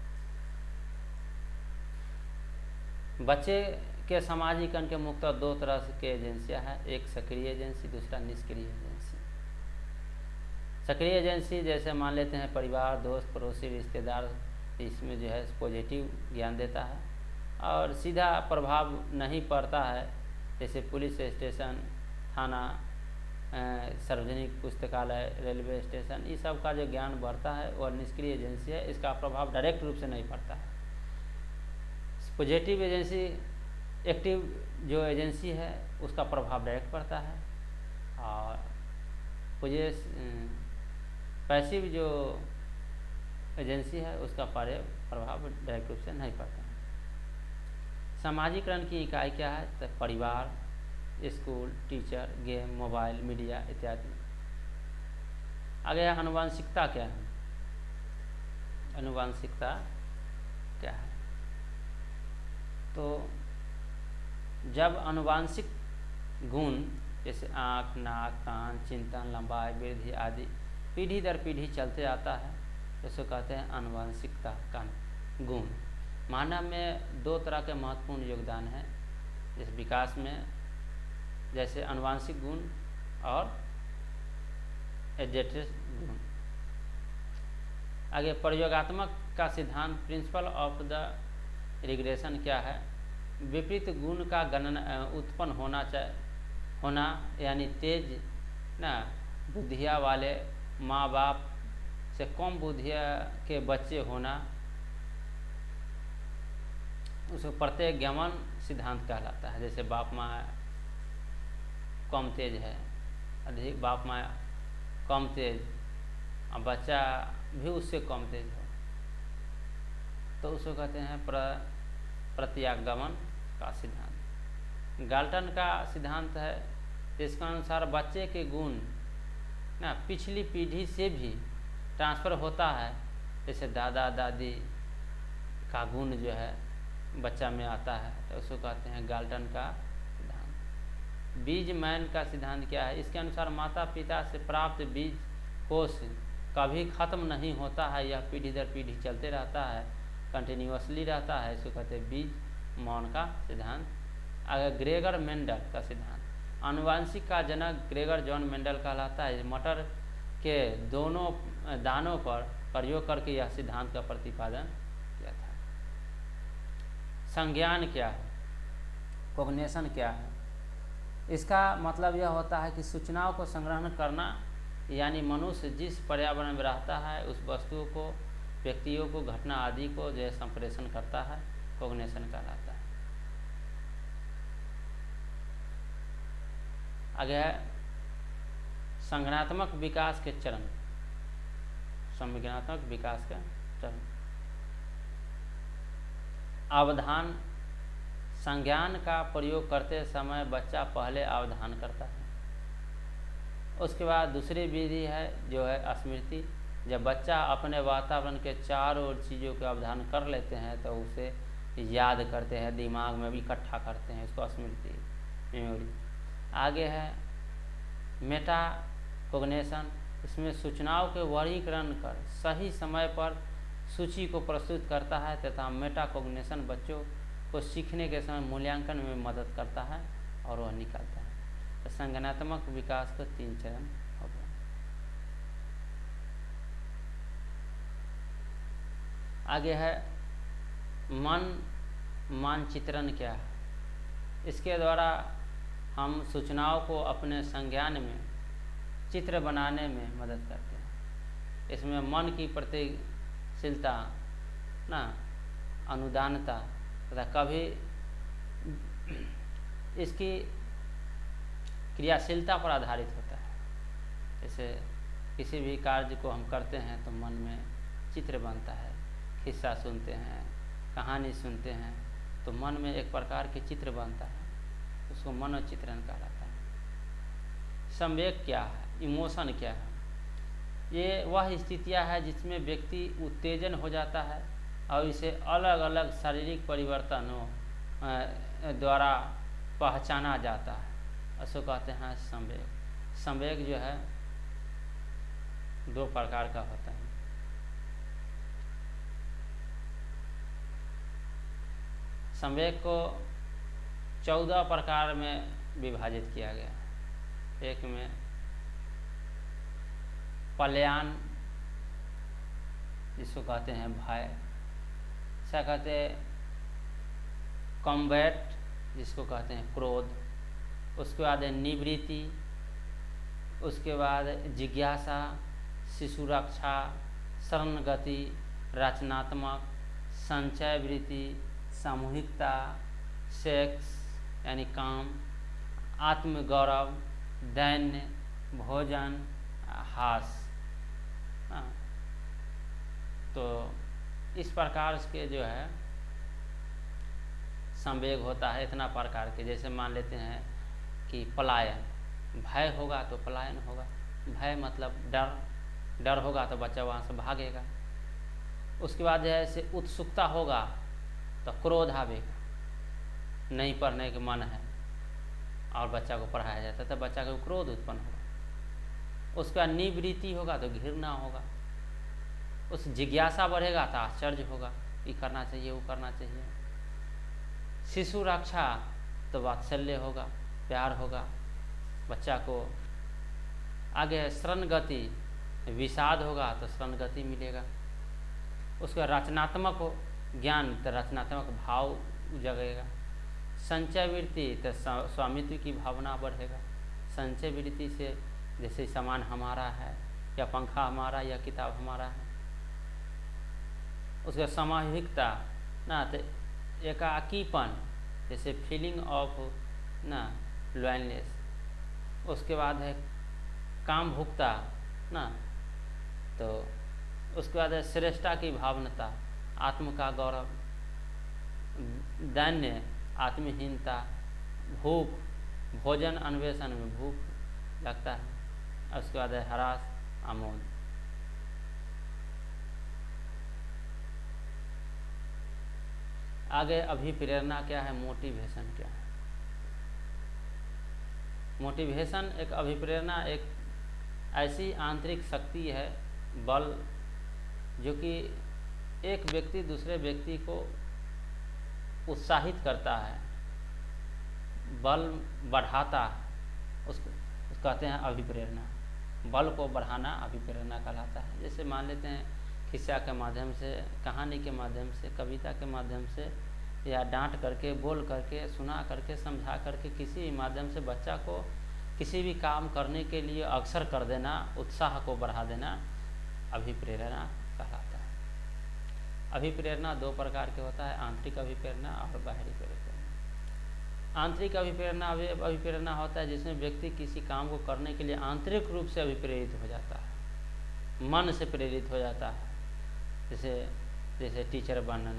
S1: बच्चे के समाजीकरण के मुख्यतः 2 तरह के एजेंसियाँ हैं, एक सक्रिय एजेंसी, दूसरा निष्क्रिय एजेंसी। सक्रिय एजेंसी जैसे मान लेते हैं परिवार, दोस्त, पड़ोसी, रिश्तेदार, इसमें जो है पॉजिटिव ज्ञान देता है और सीधा प्रभाव नहीं पड़ता है, जैसे पुलिस स्टेशन, थाना, सार्वजनिक पुस्तकालय, रेलवे स्टेशन, इस सब का जो ज्ञान बढ़ता है वह निष्क्रिय एजेंसी है, इसका प्रभाव डायरेक्ट रूप से नहीं पड़ता है। पॉजिटिव एजेंसी, एक्टिव जो एजेंसी है उसका प्रभाव डायरेक्ट पड़ता है और पैसिव जो एजेंसी है उसका प्रभाव डायरेक्ट रूप से नहीं पड़ता है। समाजीकरण की इकाई क्या है? तो परिवार, school, teacher, game, mobile, media इत्यादि। आगे आनुवंशिकता क्या है? आनुवंशिकता क्या है? तो जब आनुवंशिक गुण जैसे आँख, नाक, कान, चिंतन, लंबाई, वृद्धि आदि पीढ़ी दर पीढ़ी चलते आता है, इसको कहते हैं आनुवंशिकता का गुण। मानव में 2 तरह के महत्वपूर्ण योगदान हैं इस विकास में, जैसे आनुवंशिक गुण और एडेप्टिव गुण। आगे प्रयोगात्मक का सिद्धांत, प्रिंसिपल ऑफ द रिग्रेशन क्या है? विपरीत गुण का उत्पन्न होना यानी तेज बुद्धिया वाले माँ बाप से कम बुद्धिया के बच्चे होना, उसको प्रत्येक सिद्धांत कहलाता है। जैसे बाप माँ कम तेज है, अधिक बाप माँ कम तेज और बच्चा भी उससे कम तेज हो, तो उसको कहते हैं प्रत्यागमन का सिद्धांत। गाल्टन का सिद्धांत है, इसके अनुसार बच्चे के गुण पिछली पीढ़ी से भी ट्रांसफ़र होता है, जैसे दादा दादी का गुण जो है बच्चा में आता है, तो उसको कहते हैं गाल्टन का सिद्धांत। बीज मैन का सिद्धांत क्या है? इसके अनुसार माता पिता से प्राप्त बीज कोष कभी खत्म नहीं होता है, यह पीढ़ी दर पीढ़ी चलते रहता है, कंटिन्यूअसली रहता है, इसको कहते हैं बीज मौन का सिद्धांत। अगर ग्रेगर मेंडल का सिद्धांत, आनुवंशिक का जनक ग्रेगर जॉन मेंडल कहलाता है। मटर के दोनों दानों पर प्रयोग करके यह सिद्धांत का प्रतिपादन किया था। संज्ञान क्या है? कॉग्निशन क्या है? इसका मतलब यह होता है कि सूचनाओं को संग्रहण करना, यानी मनुष्य जिस पर्यावरण में रहता है उस वस्तुओं को, व्यक्तियों को, घटना आदि को जो है संप्रेषण करता है, कॉग्निशन कहलाता है। आगे है संज्ञानात्मक विकास के चरण। संज्ञानात्मक विकास का चरण, अवधान। संज्ञान का प्रयोग करते समय बच्चा पहले अवधान करता है, उसके बाद दूसरी विधि है जो है स्मृति। जब बच्चा अपने वातावरण के चारों ओर चीज़ों का अवधान कर लेते हैं तो उसे याद करते हैं, दिमाग में भी इकट्ठा करते हैं, इसको स्मृति, मेमोरी। आगे है मेटा कॉग्निशन। इसमें सूचनाओं के वर्गीकरण कर सही समय पर सूची को प्रस्तुत करता है तथा मेटा कॉग्निशन बच्चों को सीखने के समय मूल्यांकन में मदद करता है और वह निकलता है। तो संज्ञानात्मक विकास को 3 चरण हो गए। आगे है मन मानचित्रण क्या है? इसके द्वारा हम सूचनाओं को अपने संज्ञान में चित्र बनाने में मदद करते हैं। इसमें मन की प्रतिशीलता ना, अनुदानता तथा कभी इसकी क्रियाशीलता पर आधारित होता है। जैसे किसी भी कार्य को हम करते हैं तो मन में चित्र बनता है, किस्सा सुनते हैं, कहानी सुनते हैं तो मन में एक प्रकार के चित्र बनता है, उसको मनोचित्रण कहलाता है। संवेग क्या है, इमोशन क्या है? ये वह स्थितियाँ है जिसमें व्यक्ति उत्तेजन हो जाता है और इसे अलग अलग शारीरिक परिवर्तनों द्वारा पहचाना जाता है, उसको कहते हैं संवेग। संवेग जो है दो प्रकार का होता है। संवेग को 14 प्रकार में विभाजित किया गया है। एक में पलायन, जिसको कहते हैं भय, ऐसा कहते हैं कॉम्बैट, जिसको कहते हैं क्रोध, उसके बाद है निवृत्ति, उसके बाद जिज्ञासा, शिशु रक्षा, शरण गति, रचनात्मक, संचय वृत्ति, सामूहिकता, सेक्स यानी काम, आत्मगौरव, दैन्य, भोजन, हास। तो इस प्रकार के जो है संवेग होता है इतना प्रकार के। जैसे मान लेते हैं कि पलायन, भय होगा तो पलायन होगा। भय मतलब डर, डर होगा तो बच्चा वहाँ से भागेगा। उसके बाद जैसे उत्सुकता होगा तो क्रोध आवेगा, नहीं पढ़ने के मन है और बच्चा को पढ़ाया जाता है तो बच्चा को क्रोध उत्पन्न होगा। उसके बाद निवृत्ति होगा तो घृणा होगा। उस जिज्ञासा बढ़ेगा तो आश्चर्य होगा, ये करना चाहिए, वो करना चाहिए। शिशु रक्षा तो वात्सल्य होगा, प्यार होगा बच्चा को। आगे शरण गति, विषाद होगा तो शरण गति मिलेगा। उसका रचनात्मक हो ज्ञान तो रचनात्मक भाव जगेगा। संचय वृत्ति तो स्वामित्व की भावना बढ़ेगा। संचय वृत्ति से जैसे सामान हमारा है या पंखा हमारा या किताब हमारा है। उसका सामूहिकता ना तो एकाकीपन, जैसे फीलिंग ऑफ ना लोनलीनेस। उसके बाद है काम भुगता ना, तो उसके बाद है श्रेष्ठता की भावनता, आत्म का गौरव, दैन्य आत्महीनता, भूख, भोजन अन्वेषण में भूख लगता है। उसके बाद है हरास, आमोद। आगे अभिप्रेरणा क्या है, मोटिवेशन क्या है? मोटिवेशन एक अभिप्रेरणा एक ऐसी आंतरिक शक्ति है, बल, जो कि एक व्यक्ति दूसरे व्यक्ति को उत्साहित करता है, बल बढ़ाता है, उसको कहते हैं अभिप्रेरणा। बल को बढ़ाना अभिप्रेरणा कहलाता है। जैसे मान लेते हैं किस्सा के माध्यम से, कहानी के माध्यम से, कविता के माध्यम से, या डांट करके, बोल करके, सुना करके, समझा करके, किसी भी माध्यम से बच्चा को किसी भी काम करने के लिए अग्रसर कर देना, उत्साह को बढ़ा देना, अभिप्रेरणा कहलाता है। अभिप्रेरणा दो प्रकार के होता है, आंतरिक अभिप्रेरणा और बाहरी अभिप्रेरणा। आंतरिक अभिप्रेरणा होता है जिसमें व्यक्ति किसी काम को करने के लिए आंतरिक रूप से अभिप्रेरित हो जाता है, मन से प्रेरित हो जाता है। जैसे टीचर बनना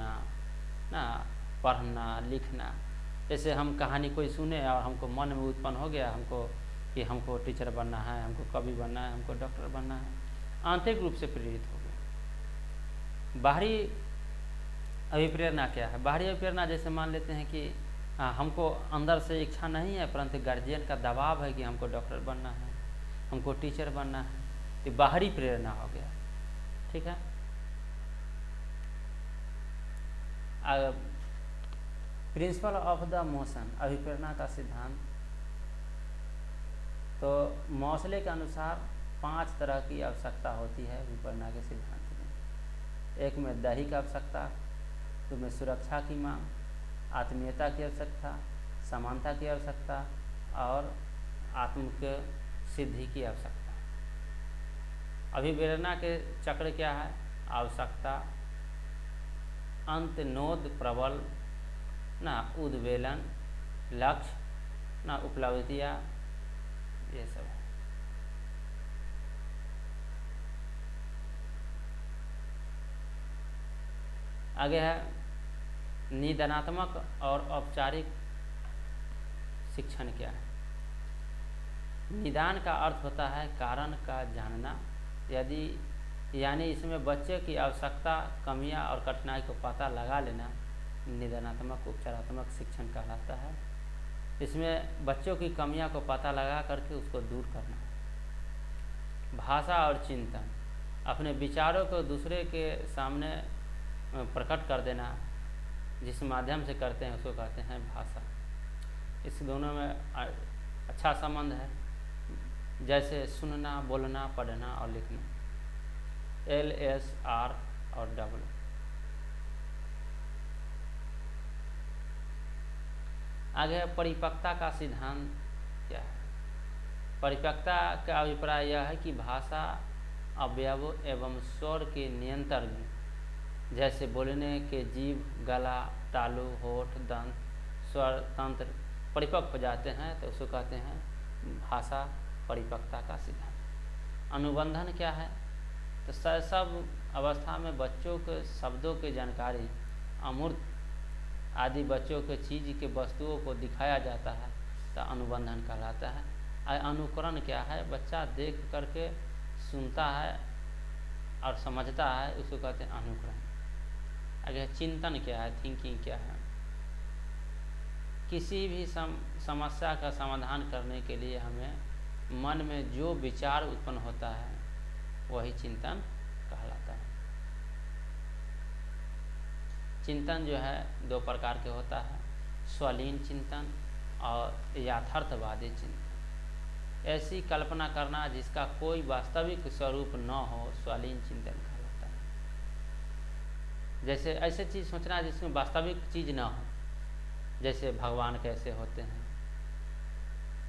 S1: ना, पढ़ना, लिखना। जैसे हम कहानी कोई सुने और हमको मन में उत्पन्न हो गया कि हमको टीचर बनना है, हमको कवि बनना है, हमको डॉक्टर बनना है, आंतरिक रूप से प्रेरित हो गया। बाहरी अभिप्रेरणा क्या है? बाहरी अभिप्रेरणा जैसे मान लेते हैं कि हमको अंदर से इच्छा नहीं है, परंतु गार्जियन का दबाव है कि हमको डॉक्टर बनना है, हमको टीचर बनना है, तो बाहरी प्रेरणा हो गया। ठीक है। प्रिंसिपल ऑफ द मोशन, अभिप्रेरणा का सिद्धांत। तो मौसले के अनुसार 5 तरह की आवश्यकता होती है अभिप्रेरणा के सिद्धांत में। एक में दैहिक आवश्यकता, तो में सुरक्षा की मांग, आत्मीयता की आवश्यकता, समानता की आवश्यकता और आत्म के सिद्धि की आवश्यकता। अभिप्रेरणा के चक्र क्या है? आवश्यकता, अंत, नोद, प्रबल ना, उद्वेलन, लक्ष्य ना, उपलब्धियाँ, ये सब है। आगे है निदानात्मक और औपचारिक शिक्षण क्या है? निदान का अर्थ होता है कारण का जानना, यानी इसमें बच्चे की आवश्यकता, कमियां और कठिनाई को पता लगा लेना निदानात्मक उपचारात्मक शिक्षण कहलाता है। इसमें बच्चों की कमियां को पता लगा करके उसको दूर करना। भाषा और चिंतन, अपने विचारों को दूसरे के सामने प्रकट कर देना, जिस माध्यम से करते हैं उसको कहते हैं भाषा। इस दोनों में अच्छा संबंध है, जैसे सुनना, बोलना, पढ़ना और लिखना, LSR और W। आगे परिपक्वता का सिद्धांत क्या है? परिपक्वता का अभिप्राय यह है कि भाषा अवयव एवं स्वर के नियंत्रण, जैसे बोलने के जीभ, गला, तालु, होठ, दंत, स्वर तंत्र परिपक्व हो जाते हैं तो उसको कहते हैं भाषा परिपक्वता का सिद्धांत। अनुबंधन क्या है? तो सब अवस्था में बच्चों के शब्दों की जानकारी, अमूर्त आदि बच्चों के चीज़ के वस्तुओं को दिखाया जाता है तो अनुबंधन कहलाता है। अनुकरण क्या है? बच्चा देख करके सुनता है और समझता है, उसको कहते हैं अनुकरण। आगे चिंतन क्या है? थिंकिंग क्या है? किसी भी समस्या का समाधान करने के लिए हमें मन में जो विचार उत्पन्न होता है वही चिंतन कहलाता है। चिंतन जो है दो प्रकार के होता है, स्वलीन चिंतन और यथार्थवादी चिंतन। ऐसी कल्पना करना जिसका कोई वास्तविक स्वरूप न हो, स्वलीन चिंतन कहलाता है। जैसे ऐसे चीज़ सोचना जिसमें वास्तविक चीज़ न हो, जैसे भगवान कैसे होते हैं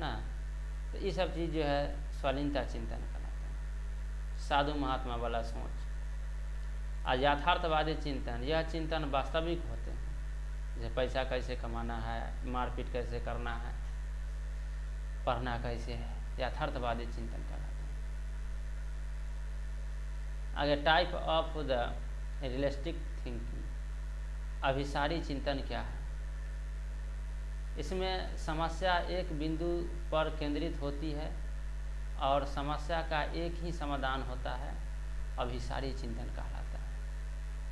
S1: ना, तो ये सब चीज़ जो है स्वलीनता चिंतन कहलाता है। साधु महात्मा वाला सोच। और यथार्थवादी चिंतन, यह चिंतन वास्तविक होते हैं, जैसे पैसा कैसे कमाना है, मारपीट कैसे करना है, पढ़ना कैसे है, यथार्थवादी चिंतन कहलाता है। आगे type of the realistic thinking, अभिसारी चिंतन क्या है? इसमें समस्या एक बिंदु पर केंद्रित होती है और समस्या का एक ही समाधान होता है, अभिसारी चिंतन कहलाता है।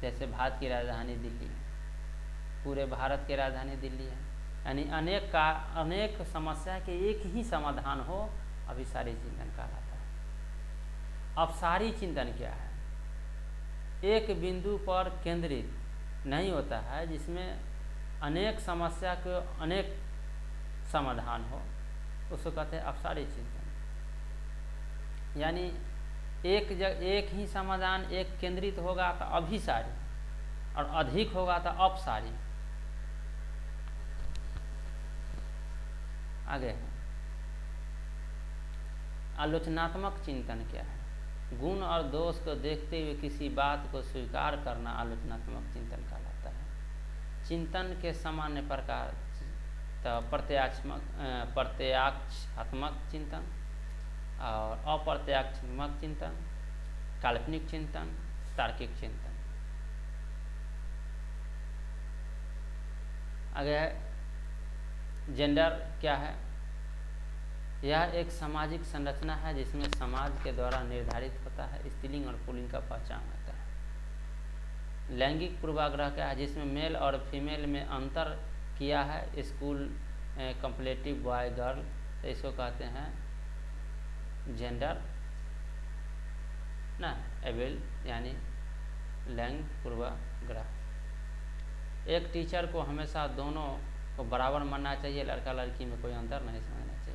S1: जैसे भारत की राजधानी दिल्ली है, पूरे भारत की राजधानी दिल्ली है, यानी अनेक समस्या के एक ही समाधान हो, अभिसारी चिंतन कहलाता है। अपसारी चिंतन क्या है? एक बिंदु पर केंद्रित नहीं होता है, जिसमें अनेक समस्या के अनेक समाधान हो, उसको कहते हैं अपसारी चिंतन। यानी एक ही समाधान एक केंद्रित होगा तो अभिसारी, और अधिक होगा तो अपसारी। आगे आलोचनात्मक चिंतन क्या है? गुण और दोष को देखते हुए किसी बात को स्वीकार करना आलोचनात्मक चिंतन कहलाता है। चिंतन के सामान्य प्रकार तो प्रत्याक्षात्मक चिंतन और अप्रत्याक्षात्मक चिंतन, काल्पनिक चिंतन, तार्किक चिंतन। आगे जेंडर क्या है? यह एक सामाजिक संरचना है जिसमें समाज के द्वारा निर्धारित होता है, स्त्रीलिंग और पुल्लिंग का पहचान होता है। लैंगिक पूर्वाग्रह क्या है? जिसमें मेल और फीमेल में अंतर किया है, स्कूल कंपैरेटिव बॉय गर्ल, तो इसको कहते हैं जेंडर ना एबल, यानी लैंगिक पूर्वाग्रह। एक टीचर को हमेशा दोनों को बराबर मानना चाहिए, लड़का लड़की में कोई अंतर नहीं समझना चाहिए।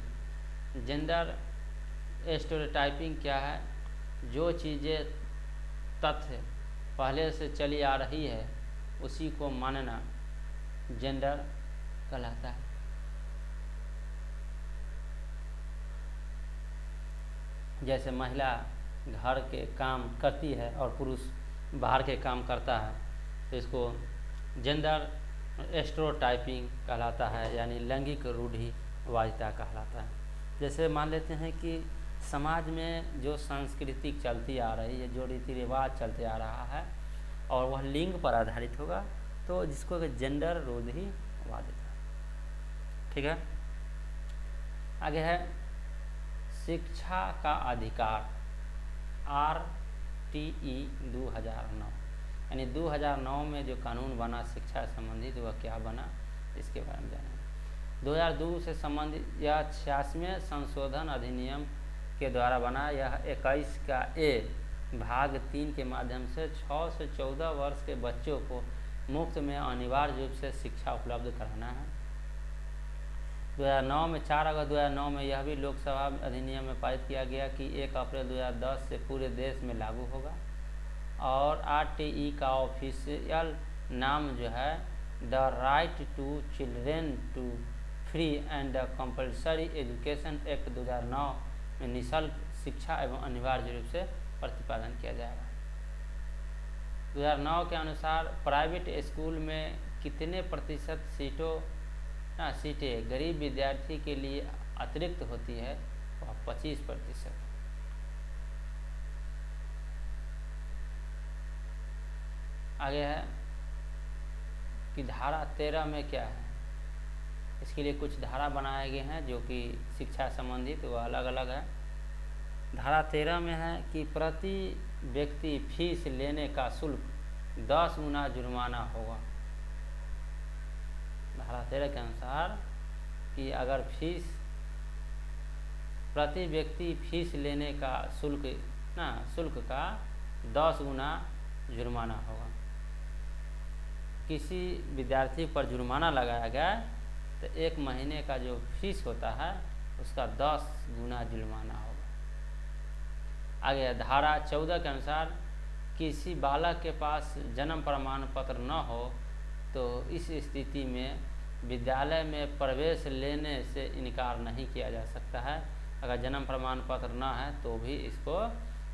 S1: जेंडर स्टेरियोटाइपिंग क्या है? जो चीज़ें तथ्य पहले से चली आ रही है उसी को मानना जेंडर कहलाता है। जैसे महिला घर के काम करती है और पुरुष बाहर के काम करता है, तो इसको जेंडर स्टेरियोटाइपिंग कहलाता है, यानी लैंगिक रूढ़िवादिता कहलाता है। जैसे मान लेते हैं कि समाज में जो संस्कृति चलती आ रही है, जो रीति रिवाज चलते आ रहा है और वह लिंग पर आधारित होगा, तो जिसको जेंडर रूढ़िवादिता। ठीक है, आगे है शिक्षा का अधिकार, RTE 2009, यानी 2009 में जो कानून बना शिक्षा संबंधित, वह क्या बना, इसके बारे में जानेंगे। 2002 से संबंधित यह 86वें संशोधन अधिनियम के द्वारा बना। यह 21 का ए भाग 3 के माध्यम से 6 से 14 वर्ष के बच्चों को मुफ्त में अनिवार्य रूप से शिक्षा उपलब्ध कराना है। 2009 में 4 अगस्त 2009 में यह भी लोकसभा अधिनियम में पारित किया गया कि 1 अप्रैल 2010 से पूरे देश में लागू होगा। और RTE का ऑफिशियल नाम जो है the right to children to free and compulsory education act 2009 में निःशुल्क शिक्षा एवं अनिवार्य रूप से प्रतिपादन किया जाएगा। 2009 के अनुसार प्राइवेट स्कूल में कितने प्रतिशत सीटें गरीब विद्यार्थी के लिए अतिरिक्त होती है, वह 25%। आगे है कि धारा 13 में क्या है, इसके लिए कुछ धारा बनाए गए हैं जो कि शिक्षा संबंधित, वह अलग अलग है। धारा 13 में है कि प्रति व्यक्ति फीस लेने का शुल्क 10 गुना जुर्माना होगा। धारा 13 के अनुसार कि अगर प्रति व्यक्ति फीस लेने का शुल्क का 10 गुना जुर्माना होगा। किसी विद्यार्थी पर जुर्माना लगाया गया तो 1 महीने का जो फीस होता है उसका 10 गुना जुर्माना होगा। आगे धारा 14 के अनुसार किसी बालक के पास जन्म प्रमाण पत्र न हो तो इस स्थिति में विद्यालय में प्रवेश लेने से इनकार नहीं किया जा सकता है। अगर जन्म प्रमाण पत्र न है तो भी इसको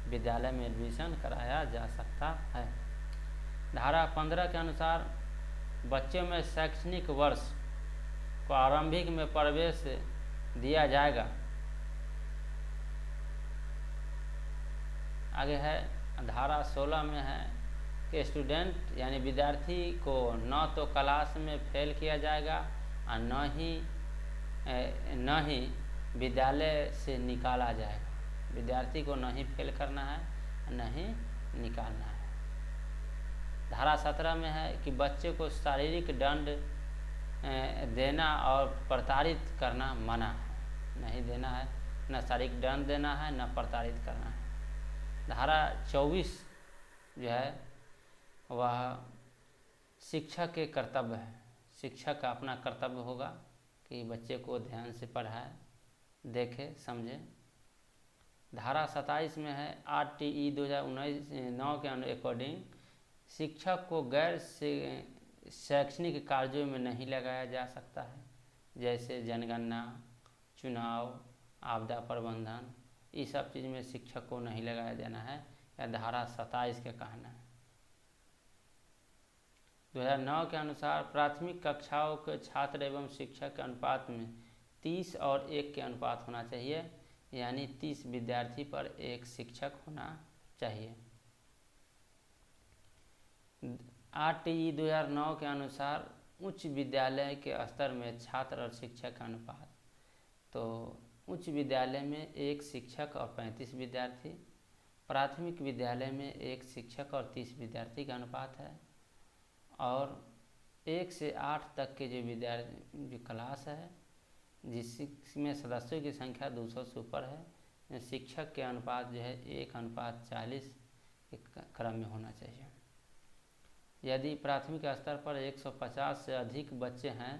S1: विद्यालय में एडमिशन कराया जा सकता है। धारा 15 के अनुसार बच्चों में शैक्षणिक वर्ष को आरंभिक में प्रवेश दिया जाएगा। आगे है धारा 16 में है कि स्टूडेंट यानी विद्यार्थी को न तो क्लास में फेल किया जाएगा और न ही विद्यालय से निकाला जाएगा। विद्यार्थी को न ही फेल करना है न ही निकालना है। धारा 17 में है कि बच्चे को शारीरिक दंड देना और प्रताड़ित करना मना है, नहीं देना है, न शारीरिक दंड देना है न प्रताड़ित करना है। धारा 24 जो है वह शिक्षक के कर्तव्य है। शिक्षक का अपना कर्तव्य होगा कि बच्चे को ध्यान से पढ़ाए, देखे, समझे। धारा 27 में है RTE 2009 के अकॉर्डिंग शिक्षक को गैर शैक्षणिक कार्यों में नहीं लगाया जा सकता है, जैसे जनगणना, चुनाव, आपदा प्रबंधन, इस सब चीज़ में शिक्षक को नहीं लगाया जाना है। यह धारा 27 का कहना है। 2009 के अनुसार प्राथमिक कक्षाओं के छात्र एवं शिक्षक के अनुपात में 30 और 1 के अनुपात होना चाहिए, यानी 30 विद्यार्थी पर 1 शिक्षक होना चाहिए। RTE 2009 के अनुसार उच्च विद्यालय के स्तर में छात्र और शिक्षक का अनुपात, तो उच्च विद्यालय में 1 शिक्षक और 35 विद्यार्थी, प्राथमिक विद्यालय में 1 शिक्षक और 30 विद्यार्थी का अनुपात है। और 1 से 8 तक के जो क्लास है जिसमें सदस्यों की संख्या 200 से ऊपर है, शिक्षक के अनुपात जो है 1:40 के क्रम में होना चाहिए। यदि प्राथमिक स्तर पर 150 से अधिक बच्चे हैं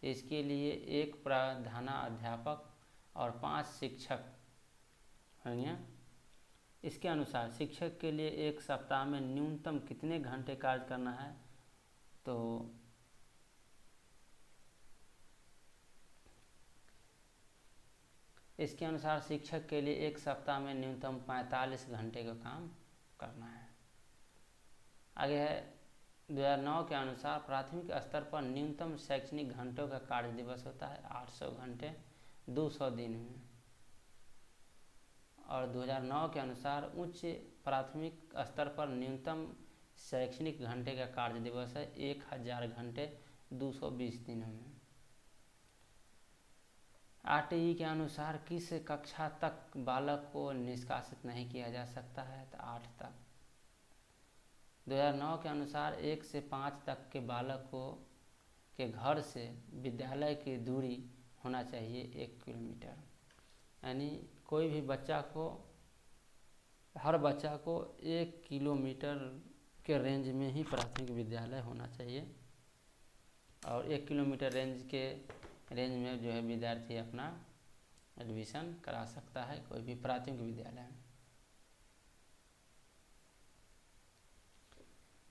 S1: तो इसके लिए 1 प्रधानाध्यापक और 5 शिक्षक होंगे। इसके अनुसार शिक्षक के लिए 1 सप्ताह में न्यूनतम कितने घंटे कार्य करना है, तो इसके अनुसार शिक्षक के लिए एक सप्ताह में न्यूनतम 45 घंटे का काम करना है। आगे है 2009 के अनुसार प्राथमिक स्तर पर न्यूनतम शैक्षणिक घंटों का कार्य दिवस होता है 800 घंटे 200 दिन में। और 2009 के अनुसार उच्च प्राथमिक स्तर पर न्यूनतम शैक्षणिक घंटे का कार्य दिवस है 1000 घंटे 220 दिनों में। आरटीई के अनुसार किस कक्षा तक बालक को निष्कासित नहीं किया जा सकता है, तो 8 तक। 2009 के अनुसार 1 से 5 तक के बालक को के घर से विद्यालय की दूरी होना चाहिए 1 किलोमीटर। यानी कोई भी बच्चा को, हर बच्चा को 1 किलोमीटर के रेंज में ही प्राथमिक विद्यालय होना चाहिए। और 1 किलोमीटर रेंज में जो है विद्यार्थी अपना एडमिशन करा सकता है कोई भी प्राथमिक विद्यालय में।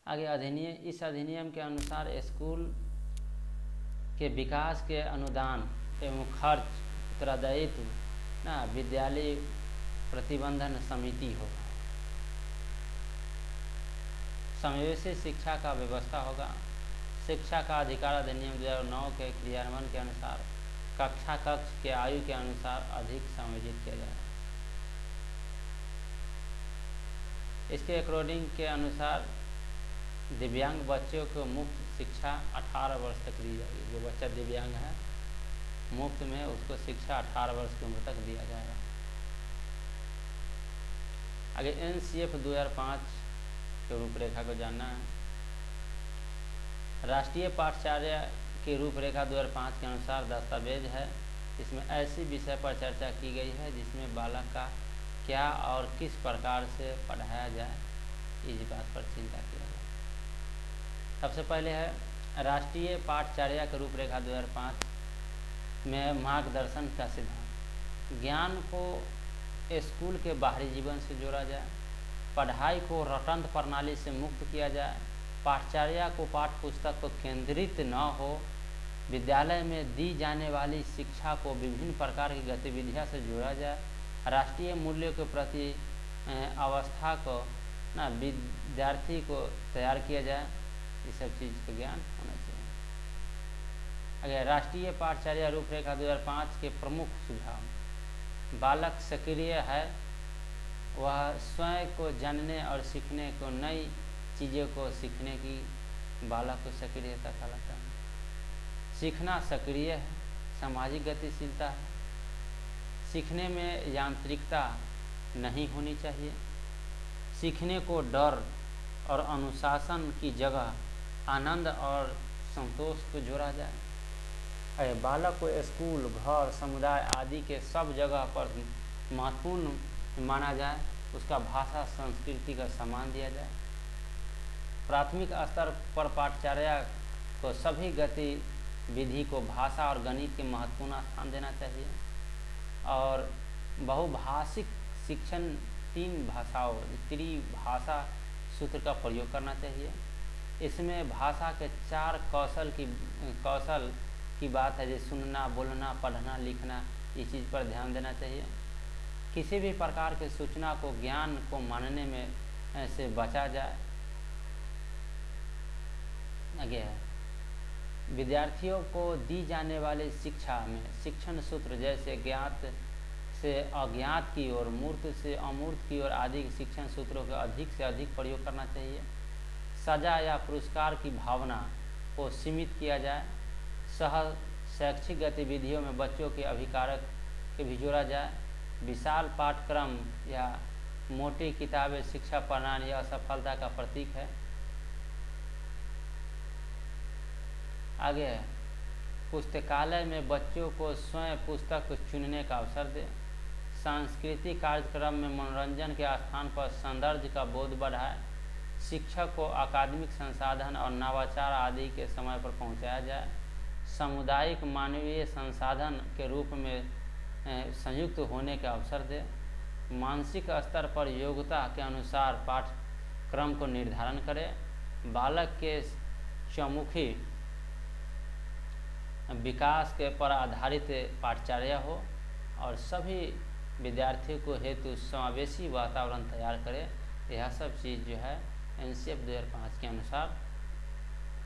S1: आगे इस अधिनियम के अनुसार स्कूल के विकास के अनुदान एवं खर्च उत्तरदायित्व ना विद्यालय प्रतिबंधन समिति होगा। समावेशी शिक्षा का व्यवस्था होगा। शिक्षा का अधिकार अधिनियम 2009 के क्रियान्वयन के अनुसार कक्षा कक्ष के आयु के अनुसार अधिक समायोजित किया जाएगा। इसके अकॉर्डिंग के अनुसार दिव्यांग बच्चों को मुफ्त शिक्षा 18 वर्ष तक दी जाएगी। जो बच्चा दिव्यांग है मुफ्त में उसको शिक्षा 18 वर्ष की उम्र तक दिया जाएगा। आगे NCF 2005 के रूपरेखा को जानना है। राष्ट्रीय पाठ्यचर्या की रूपरेखा 2005 के अनुसार दस्तावेज है। इसमें ऐसी विषय पर चर्चा की गई है जिसमें बालक का क्या और किस प्रकार से पढ़ाया जाए, इस बात पर चिंता किया जाए। सबसे पहले है राष्ट्रीय पाठ्यचर्या की रूपरेखा 2005 में मार्गदर्शन का सिद्धांत। ज्ञान को स्कूल के बाहरी जीवन से जोड़ा जाए, पढ़ाई को रटंत प्रणाली से मुक्त किया जाए, पाठ्यचर्या को पाठ पुस्तक को केंद्रित न हो, विद्यालय में दी जाने वाली शिक्षा को विभिन्न प्रकार की गतिविधियों से जोड़ा जाए, राष्ट्रीय मूल्यों के प्रति अवस्था को ना विद्यार्थी को तैयार किया जाए। ये सब चीज़ का ज्ञान होना चाहिए। अगर राष्ट्रीय पाठ्यचर्या रूपरेखा 2005 के प्रमुख सुझाव, बालक सक्रिय है, वह स्वयं को जानने और सीखने को, नई चीज़ों को सीखने की बालक को सक्रियता कहलाता है। सीखना सक्रिय है, सामाजिक गतिशीलता है। सीखने में यांत्रिकता नहीं होनी चाहिए। सीखने को डर और अनुशासन की जगह आनंद और संतोष को जोड़ा जाए। बालक को स्कूल, घर, समुदाय आदि के सब जगह पर महत्वपूर्ण माना जाए। उसका भाषा संस्कृति का सम्मान दिया जाए। प्राथमिक स्तर पर पाठ्यचर्या को सभी गतिविधि को भाषा और गणित के महत्वपूर्ण स्थान देना चाहिए। और बहुभाषिक शिक्षण 3 भाषाओं त्रिभाषा सूत्र का प्रयोग करना चाहिए। इसमें भाषा के 4 कौशल की बात है, जैसे सुनना, बोलना, पढ़ना, लिखना। इस चीज़ पर ध्यान देना चाहिए। किसी भी प्रकार के सूचना को, ज्ञान को मानने में से बचा जाए। आगे है विद्यार्थियों को दी जाने वाली शिक्षा में शिक्षण सूत्र जैसे ज्ञात से अज्ञात की ओर, मूर्त से अमूर्त की ओर आदि शिक्षण सूत्रों का अधिक से अधिक प्रयोग करना चाहिए। सजा या पुरस्कार की भावना को सीमित किया जाए। सह शैक्षिक गतिविधियों में बच्चों के अभिकारक के भी जोड़ा जाए। विशाल पाठ्यक्रम या मोटी किताबें शिक्षा प्रणाली असफलता का प्रतीक है। आगे है पुस्तकालय में बच्चों को स्वयं पुस्तक चुनने का अवसर दें। सांस्कृतिक कार्यक्रम में मनोरंजन के स्थान पर सौंदर्य का बोध बढ़ाए। शिक्षक को अकादमिक संसाधन और नवाचार आदि के समय पर पहुंचाया जाए। सामुदायिक मानवीय संसाधन के रूप में संयुक्त होने का अवसर दें। मानसिक स्तर पर योग्यता के अनुसार पाठ्यक्रम को निर्धारण करें। बालक के चौमुखी विकास के पर आधारित पाठ्यचर्या हो। और सभी विद्यार्थियों को हेतु समावेशी वातावरण तैयार करे। यह सब चीज़ जो है NCF 2005 के अनुसार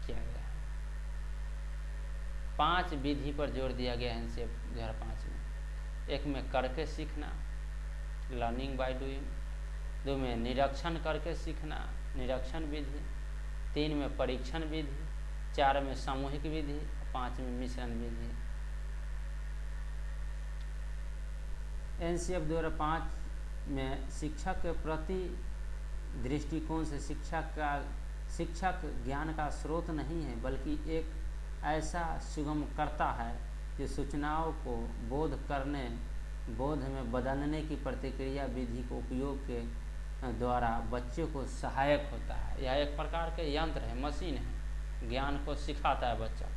S1: किया गया है। 5 विधि पर जोर दिया गया है NCF 2005 में। एक में करके सीखना, लर्निंग बाय डूइंग। 2 में निरीक्षण करके सीखना, निरीक्षण विधि। 3 में परीक्षण विधि। 4 में सामूहिक विधि। 5 में मिश्रण विधि। NCF 2005 में शिक्षक के प्रति दृष्टिकोण से शिक्षक ज्ञान का स्रोत नहीं है, बल्कि एक ऐसा सुगमकर्ता है जो सूचनाओं को बोध में बदलने की प्रतिक्रिया विधि को उपयोग के द्वारा बच्चों को सहायक होता है। यह एक प्रकार के यंत्र है, मशीन है, ज्ञान को सिखाता है बच्चा को।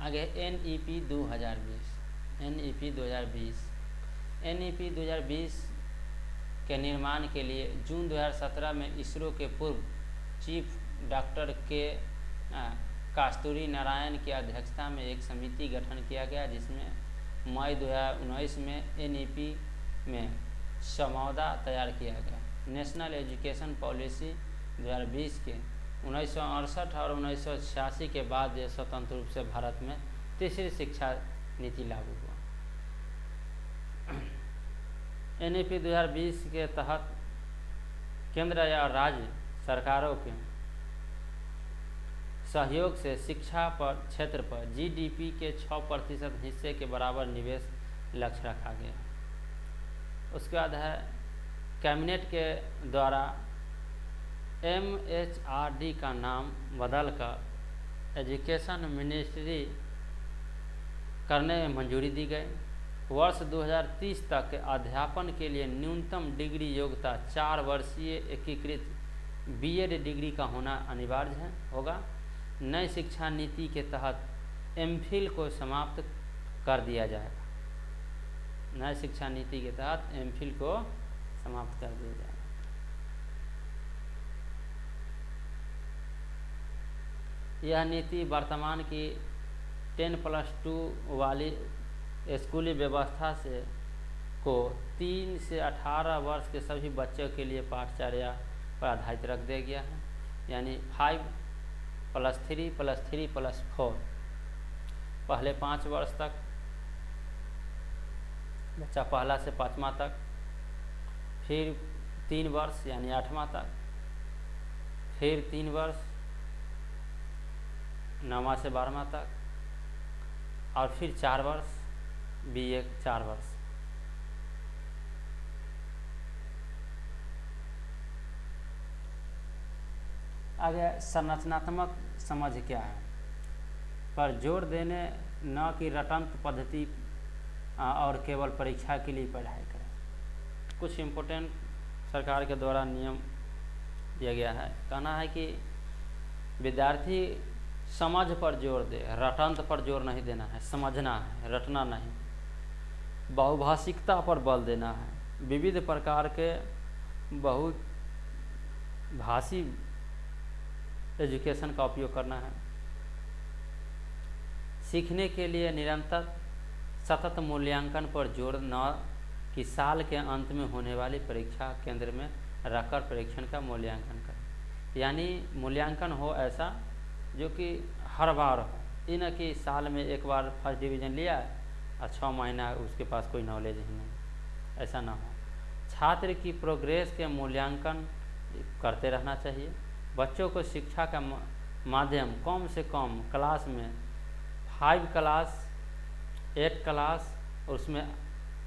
S1: आगे NEP 2020। NEP 2020 के निर्माण के लिए जून 2017 में इसरो के पूर्व चीफ डॉक्टर कस्तूरी नारायण की अध्यक्षता में एक समिति गठन किया गया, जिसमें मई 2019 में NEP में समौदा तैयार किया गया। नेशनल एजुकेशन पॉलिसी 2020 के 1968 और 1986 के बाद यह स्वतंत्र रूप से भारत में तीसरी शिक्षा नीति लागू हुआ। NEP 2020 के तहत केंद्र या राज्य सरकारों के सहयोग से शिक्षा पर क्षेत्र पर GDP के 6% हिस्से के बराबर निवेश लक्ष्य रखा गया। उसके बाद है कैबिनेट के द्वारा MHRD का नाम बदलकर एजुकेशन मिनिस्ट्री करने में मंजूरी दी गई। वर्ष 2030 तक अध्यापन के लिए न्यूनतम डिग्री योग्यता 4 वर्षीय एकीकृत BEd डिग्री का होना अनिवार्य होगा। नई शिक्षा नीति के तहत MPhil को समाप्त कर दिया जाएगा। नई शिक्षा नीति के तहत MPhil को समाप्त कर दिया जाएगा। यह नीति वर्तमान की 10+2 वाली स्कूली व्यवस्था को 3 से 18 वर्ष के सभी बच्चों के लिए पाठचर्या पर आधारित रख दिया गया है। यानी 5+3+3+4 पहले 5 वर्ष तक बच्चा पहला से 5वां तक, फिर 3 वर्ष यानी 8वां तक, फिर 3 वर्ष 9वां से 12वां तक, और फिर 4 वर्ष BA 4 वर्ष। आगे संरचनात्मक समझ क्या है पर जोर देने, न कि रटंत पद्धति और केवल परीक्षा के लिए पढ़ाई करें। कुछ इम्पोर्टेंट सरकार के द्वारा नियम दिया गया है। कहना है कि विद्यार्थी समझ पर जोर दे, रटंत पर जोर नहीं देना है, समझना है, रटना नहीं। बहुभाषिकता पर बल देना है, विविध प्रकार के बहुभाषी एजुकेशन का उपयोग करना है। सीखने के लिए निरंतर सतत मूल्यांकन पर जोर, न कि साल के अंत में होने वाली परीक्षा केंद्र में रखकर परीक्षण का मूल्यांकन करें। यानी मूल्यांकन हो ऐसा जो कि हर बार हो, ये न कि साल में एक बार फर्स्ट डिवीज़न लिया और 6 महीना उसके पास कोई नॉलेज ही नहीं, ऐसा ना हो। छात्र की प्रोग्रेस के मूल्यांकन करते रहना चाहिए। बच्चों को शिक्षा का माध्यम कम से कम क्लास में 5 क्लास 8 क्लास और उसमें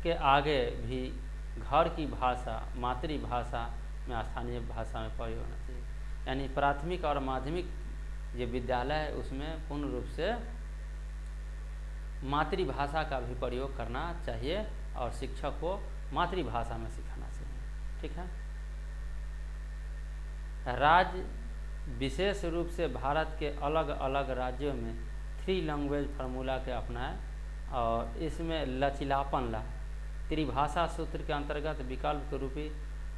S1: के आगे भी घर की भाषा, मातृभाषा में, स्थानीय भाषा में प्रयोग होना चाहिए। यानी प्राथमिक और माध्यमिक जो विद्यालय है उसमें पूर्ण रूप से मातृभाषा का भी प्रयोग करना चाहिए और शिक्षक को मातृभाषा में सिखाना चाहिए। ठीक है। राज्य विशेष रूप से भारत के अलग अलग राज्यों में 3 लैंग्वेज फार्मूला के अपनाएं और इसमें लचीलापन लाए। त्रिभाषा सूत्र के अंतर्गत विकल्प के रूप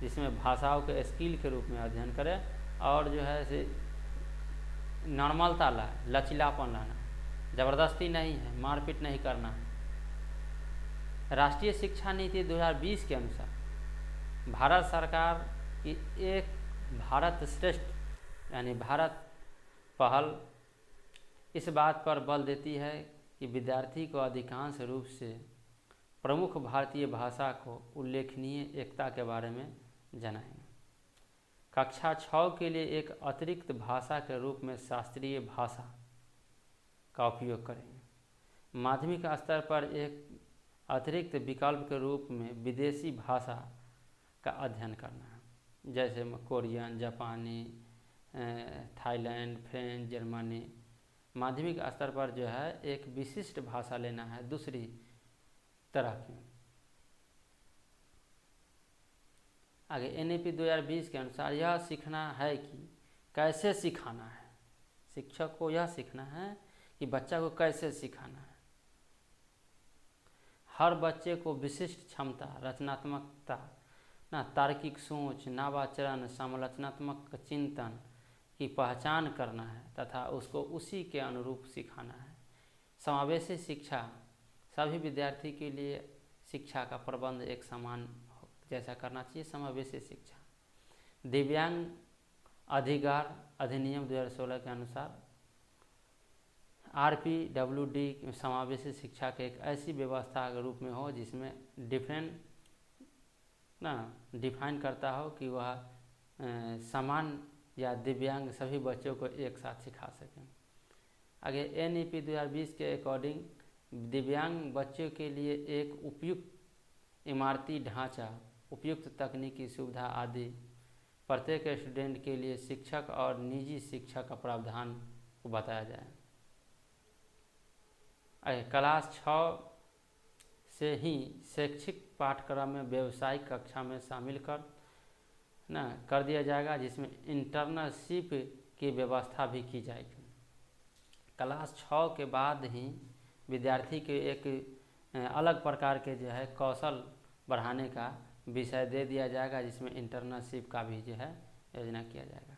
S1: जिसमें भाषाओं के स्किल के रूप में अध्ययन करें और जो है से नॉर्मलता लाए, लचीलापन लाना। ज़बरदस्ती नहीं है, मारपीट नहीं करना है। राष्ट्रीय शिक्षा नीति 2020 के अनुसार भारत सरकार की एक भारत श्रेष्ठ यानी भारत पहल इस बात पर बल देती है कि विद्यार्थी को अधिकांश रूप से प्रमुख भारतीय भाषा को उल्लेखनीय एकता के बारे में जनाएंगे। कक्षा 6 के लिए एक अतिरिक्त भाषा के रूप में शास्त्रीय भाषा का उपयोग करेंगे। माध्यमिक स्तर पर एक अतिरिक्त विकल्प के रूप में विदेशी भाषा का अध्ययन करना है, जैसे कोरियन, जापानी, थाईलैंड, फ्रेंच, जर्मनी। माध्यमिक स्तर पर जो है एक विशिष्ट भाषा लेना है दूसरी तरह की। आगे NEP 2020 के अनुसार यह सीखना है कि कैसे सिखाना है। शिक्षक को यह सीखना है कि बच्चा को कैसे सिखाना है। हर बच्चे को विशिष्ट क्षमता, रचनात्मकता, तार्किक सोच, नवाचरण, समालोचनात्मक चिंतन की पहचान करना है तथा उसको उसी के अनुरूप सिखाना है। समावेशी शिक्षा सभी विद्यार्थी के लिए शिक्षा का प्रबंध एक समान जैसा करना चाहिए। समावेशी शिक्षा दिव्यांग अधिकार अधिनियम 2016 के अनुसार RPWD समावेशी शिक्षा के एक ऐसी व्यवस्था के रूप में हो जिसमें डिफाइन करता हो कि वह समान या दिव्यांग सभी बच्चों को एक साथ सिखा सकें। आगे NEP 2020 के अकॉर्डिंग दिव्यांग बच्चों के लिए एक उपयुक्त इमारती ढांचा, उपयुक्त तकनीकी सुविधा आदि प्रत्येक स्टूडेंट के लिए शिक्षक और निजी शिक्षक का प्रावधान को बताया जाए। क्लास 6 से ही शैक्षिक पाठ्यक्रम में व्यावसायिक कक्षा में शामिल कर दिया जाएगा, जिसमें इंटर्नशिप की व्यवस्था भी की जाएगी। क्लास 6 के बाद ही विद्यार्थी के एक अलग प्रकार के जो है कौशल बढ़ाने का विषय दे दिया जाएगा, जिसमें इंटर्नशिप का भी जो है योजना किया जाएगा।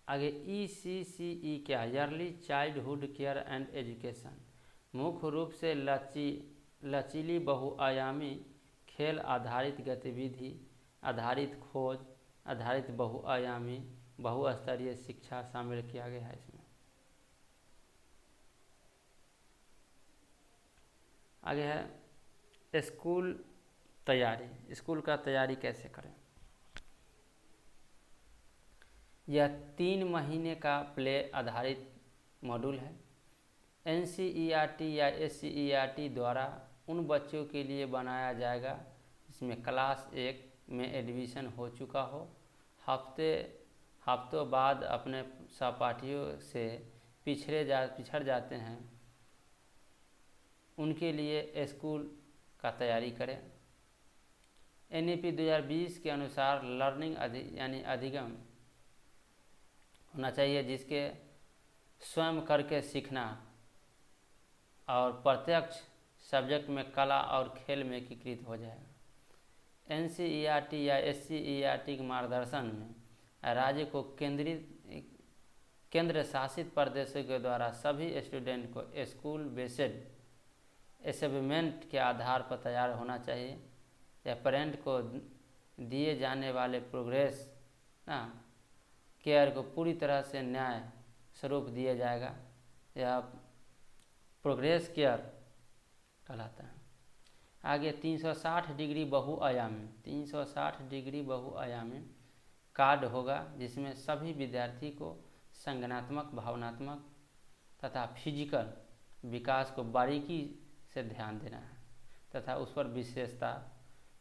S1: आगे ECCE क्या, yearly childhood care and education, मुख्य रूप से लचीली बहुआयामी खेल आधारित गतिविधि आधारित खोज आधारित बहुआयामी बहुस्तरीय शिक्षा शामिल किया गया है इसमें। आगे है स्कूल तैयारी। स्कूल का तैयारी कैसे करें। यह 3 महीने का प्ले आधारित मॉड्यूल है। NCERT या SCERT द्वारा उन बच्चों के लिए बनाया जाएगा जिसमें क्लास 1 में एडमिशन हो चुका हो, हफ्तों बाद अपने सहपाठियों से पिछड़ जाते हैं, उनके लिए स्कूल का तैयारी करें। NEP 2020 के अनुसार लर्निंग यानी अधिगम होना चाहिए, जिसके स्वयं करके सीखना और प्रत्यक्ष सब्जेक्ट में कला और खेल में एकीकृत हो जाएगा। NCERT या SCERT के मार्गदर्शन में राज्य को केंद्र शासित प्रदेशों के द्वारा सभी स्टूडेंट को स्कूल बेस्ड असेसमेंट के आधार पर तैयार होना चाहिए। या पेरेंट को दिए जाने वाले प्रोग्रेस केयर को पूरी तरह से न्याय स्वरूप दिया जाएगा। यह प्रोग्रेस केयर कहलाता है। आगे 360 डिग्री बहुआयामी कार्ड होगा, जिसमें सभी विद्यार्थी को संज्ञानात्मक, भावनात्मक तथा फिजिकल विकास को बारीकी से ध्यान देना है तथा उस पर विशेषता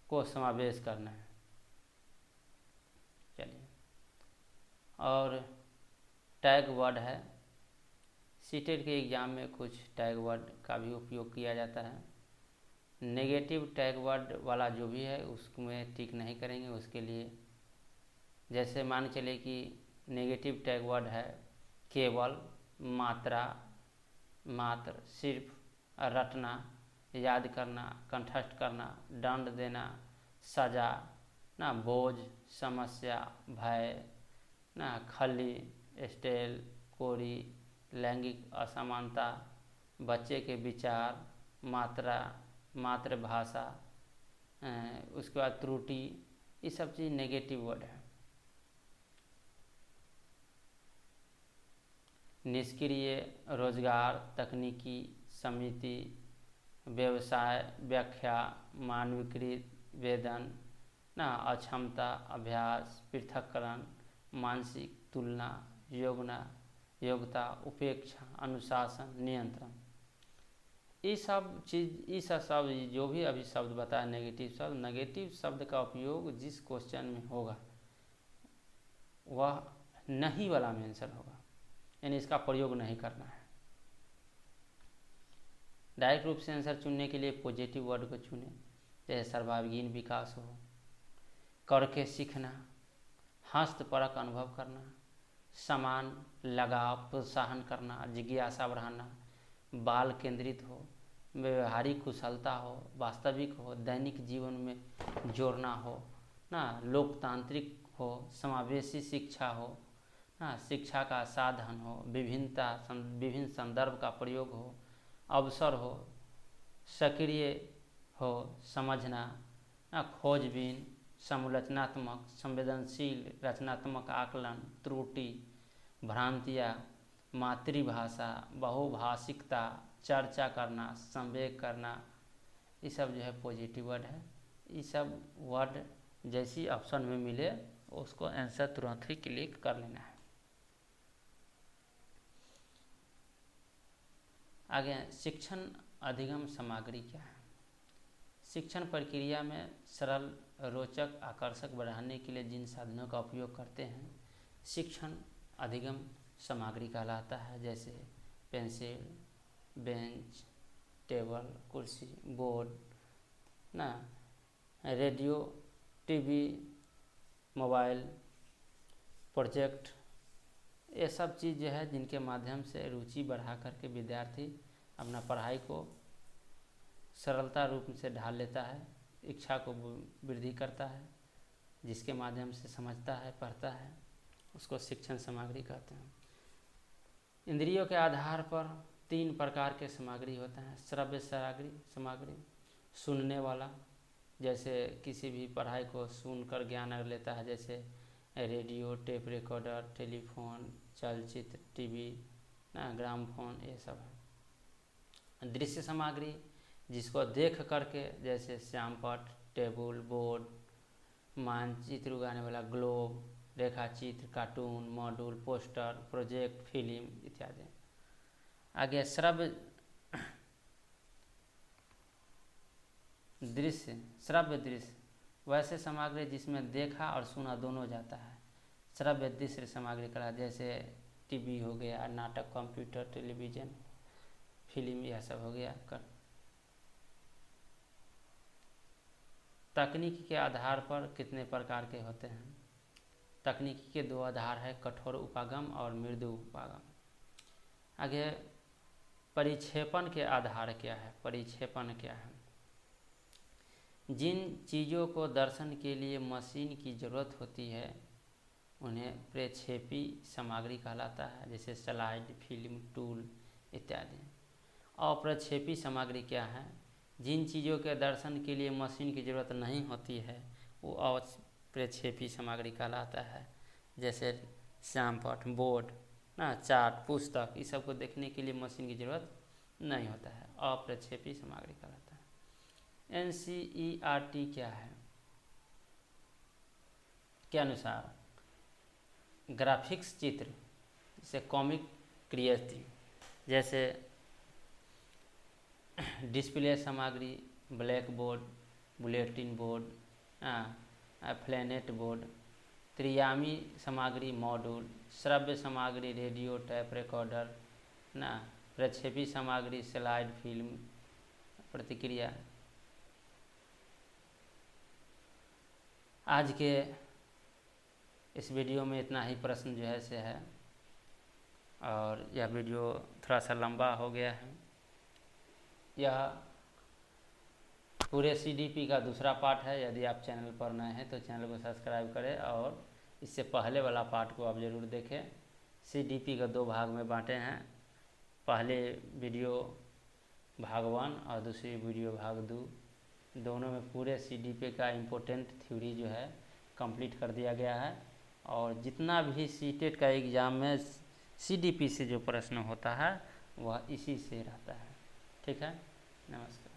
S1: को समावेश करना है। चलिए, और टैग वर्ड है। सीटेट के एग्ज़ाम में कुछ टैग वर्ड का भी उपयोग किया जाता है। नेगेटिव टैग वर्ड वाला जो भी है उसमें टिक नहीं करेंगे। उसके लिए जैसे मान चले कि नेगेटिव टैग वर्ड है केवल, मात्र, सिर्फ, रटना, याद करना, कंठस्थ करना, दंड देना, सजा, बोझ, समस्या, भय, खली, स्टेल, कोरी, लैंगिक असमानता, बच्चे के विचार, मातृभाषा, उसके बाद त्रुटि, ये सब चीज़ नेगेटिव वर्ड है। निष्क्रिय, रोजगार, तकनीकी, समिति, व्यवसाय, व्याख्या, मानवीकृत, वेदन ना, अक्षमता, अभ्यास, पृथक्करण, मानसिक तुलना, योग्यता, उपेक्षा, अनुशासन, नियंत्रण, ये सब चीज़, ये सब जो भी अभी शब्द बताया नेगेटिव शब्द का उपयोग जिस क्वेश्चन में होगा वह नहीं वाला में आंसर होगा, यानी इसका प्रयोग नहीं करना है। डायरेक्ट रूप से आंसर चुनने के लिए पॉजिटिव वर्ड को चुनें, जैसे सर्वांगीण विकास हो, करके सीखना, हस्तपरक अनुभव करना, समान लगाव प्रोत्साहन करना, जिज्ञासा बढ़ाना, बाल केंद्रित हो, व्यवहारिक कुशलता हो, वास्तविक हो, दैनिक जीवन में जोड़ना हो ना, लोकतांत्रिक हो, समावेशी शिक्षा हो ना, शिक्षा का साधन हो, विभिन्न संदर्भ का प्रयोग हो, अवसर हो, सक्रिय हो, समझना ना, खोजबीन, समलोचनात्मक, संवेदनशील, रचनात्मक आकलन, त्रुटि, भ्रांतियाँ, मातृभाषा, बहुभाषिकता, चर्चा करना, संवेग करना, ये सब जो है पॉजिटिव वर्ड है। ये सब वर्ड जैसी ऑप्शन में मिले उसको आंसर तुरंत ही क्लिक कर लेना है। आगे शिक्षण अधिगम सामग्री क्या है। शिक्षण प्रक्रिया में सरल, रोचक, आकर्षक बढ़ाने के लिए जिन साधनों का उपयोग करते हैं शिक्षण अधिगम सामग्री कहलाता है, जैसे पेंसिल, बेंच, टेबल, कुर्सी, बोर्ड ना, रेडियो, टीवी, मोबाइल, प्रोजेक्ट, ये सब चीज़ जो है जिनके माध्यम से रुचि बढ़ा करके विद्यार्थी अपना पढ़ाई को सरलता रूप से ढाल लेता है, इच्छा को वृद्धि करता है, जिसके माध्यम से समझता है, पढ़ता है, उसको शिक्षण सामग्री कहते हैं। इंद्रियों के आधार पर 3 प्रकार के सामग्री होते हैं। श्रव्य सामग्री, सुनने वाला, जैसे किसी भी पढ़ाई को सुनकर ज्ञान लेता है, जैसे रेडियो, टेप रिकॉर्डर, टेलीफोन, चलचित्र, टीवी ना, ग्रामोफोन, ये सब है। दृश्य सामग्री, जिसको देख करके, जैसे श्यामपट्ट, टेबल, बोर्ड, मानचित्र उगाने वाला ग्लोब, रेखाचित्र, cartoon, module, poster, project, film इत्यादि। आगे श्रव्य दृश्य, वैसे सामग्री जिसमें देखा और सुना दोनों जाता है, श्रव्य दृश्य सामग्री कहा, जैसे टीवी हो गया, नाटक, कंप्यूटर, टेलीविज़न, फिल्म, यह सब हो गया। तकनीकी के आधार पर कितने प्रकार के होते हैं। तकनीकी के 2 आधार है, कठोर उपागम और मृदु उपागम। आगे परिक्षेपण के आधार क्या है। परिक्षेपण क्या है, जिन चीज़ों को दर्शन के लिए मशीन की ज़रूरत होती है उन्हें प्रक्षेपी सामग्री कहलाता है, जैसे स्लाइड, फिल्म, टूल इत्यादि। अप्रक्षेपी सामग्री क्या है, जिन चीज़ों के दर्शन के लिए मशीन की ज़रूरत नहीं होती है वो अप्रक्षेपी सामग्री कहलाता है, जैसे श्यामपट्ट, बोर्ड ना, चार्ट, पुस्तक, इस सब को देखने के लिए मशीन की ज़रूरत नहीं होता है, अप्रक्षेपी सामग्री कहलाता है। NCERT क्या है के अनुसार ग्राफिक्स चित्र, जैसे कॉमिक क्रिएटिव, जैसे डिस्प्ले सामग्री, blackboard, bulletin board, flannel board, त्रियामी सामग्री, मॉड्यूल, श्रव्य सामग्री, रेडियो, टेप रिकॉर्डर ना, प्रक्षेपी सामग्री, स्लाइड, फिल्म, प्रतिक्रिया। आज के इस वीडियो में इतना ही प्रश्न जो है से है, और यह वीडियो थोड़ा सा लंबा हो गया है। यह पूरे CDP का दूसरा पार्ट है। यदि आप चैनल पर नए हैं तो चैनल को सब्सक्राइब करें और इससे पहले वाला पार्ट को आप ज़रूर देखें। CDP का 2 भाग में बांटे हैं, पहले वीडियो भाग 1 और दूसरी वीडियो भाग 2 दोनों में पूरे CDP का इम्पोर्टेंट थ्योरी जो है कंप्लीट कर दिया गया है। और जितना भी सीटेट का एग्ज़ाम में CDP से जो प्रश्न होता है वह इसी से रहता है। ठीक है, नमस्कार।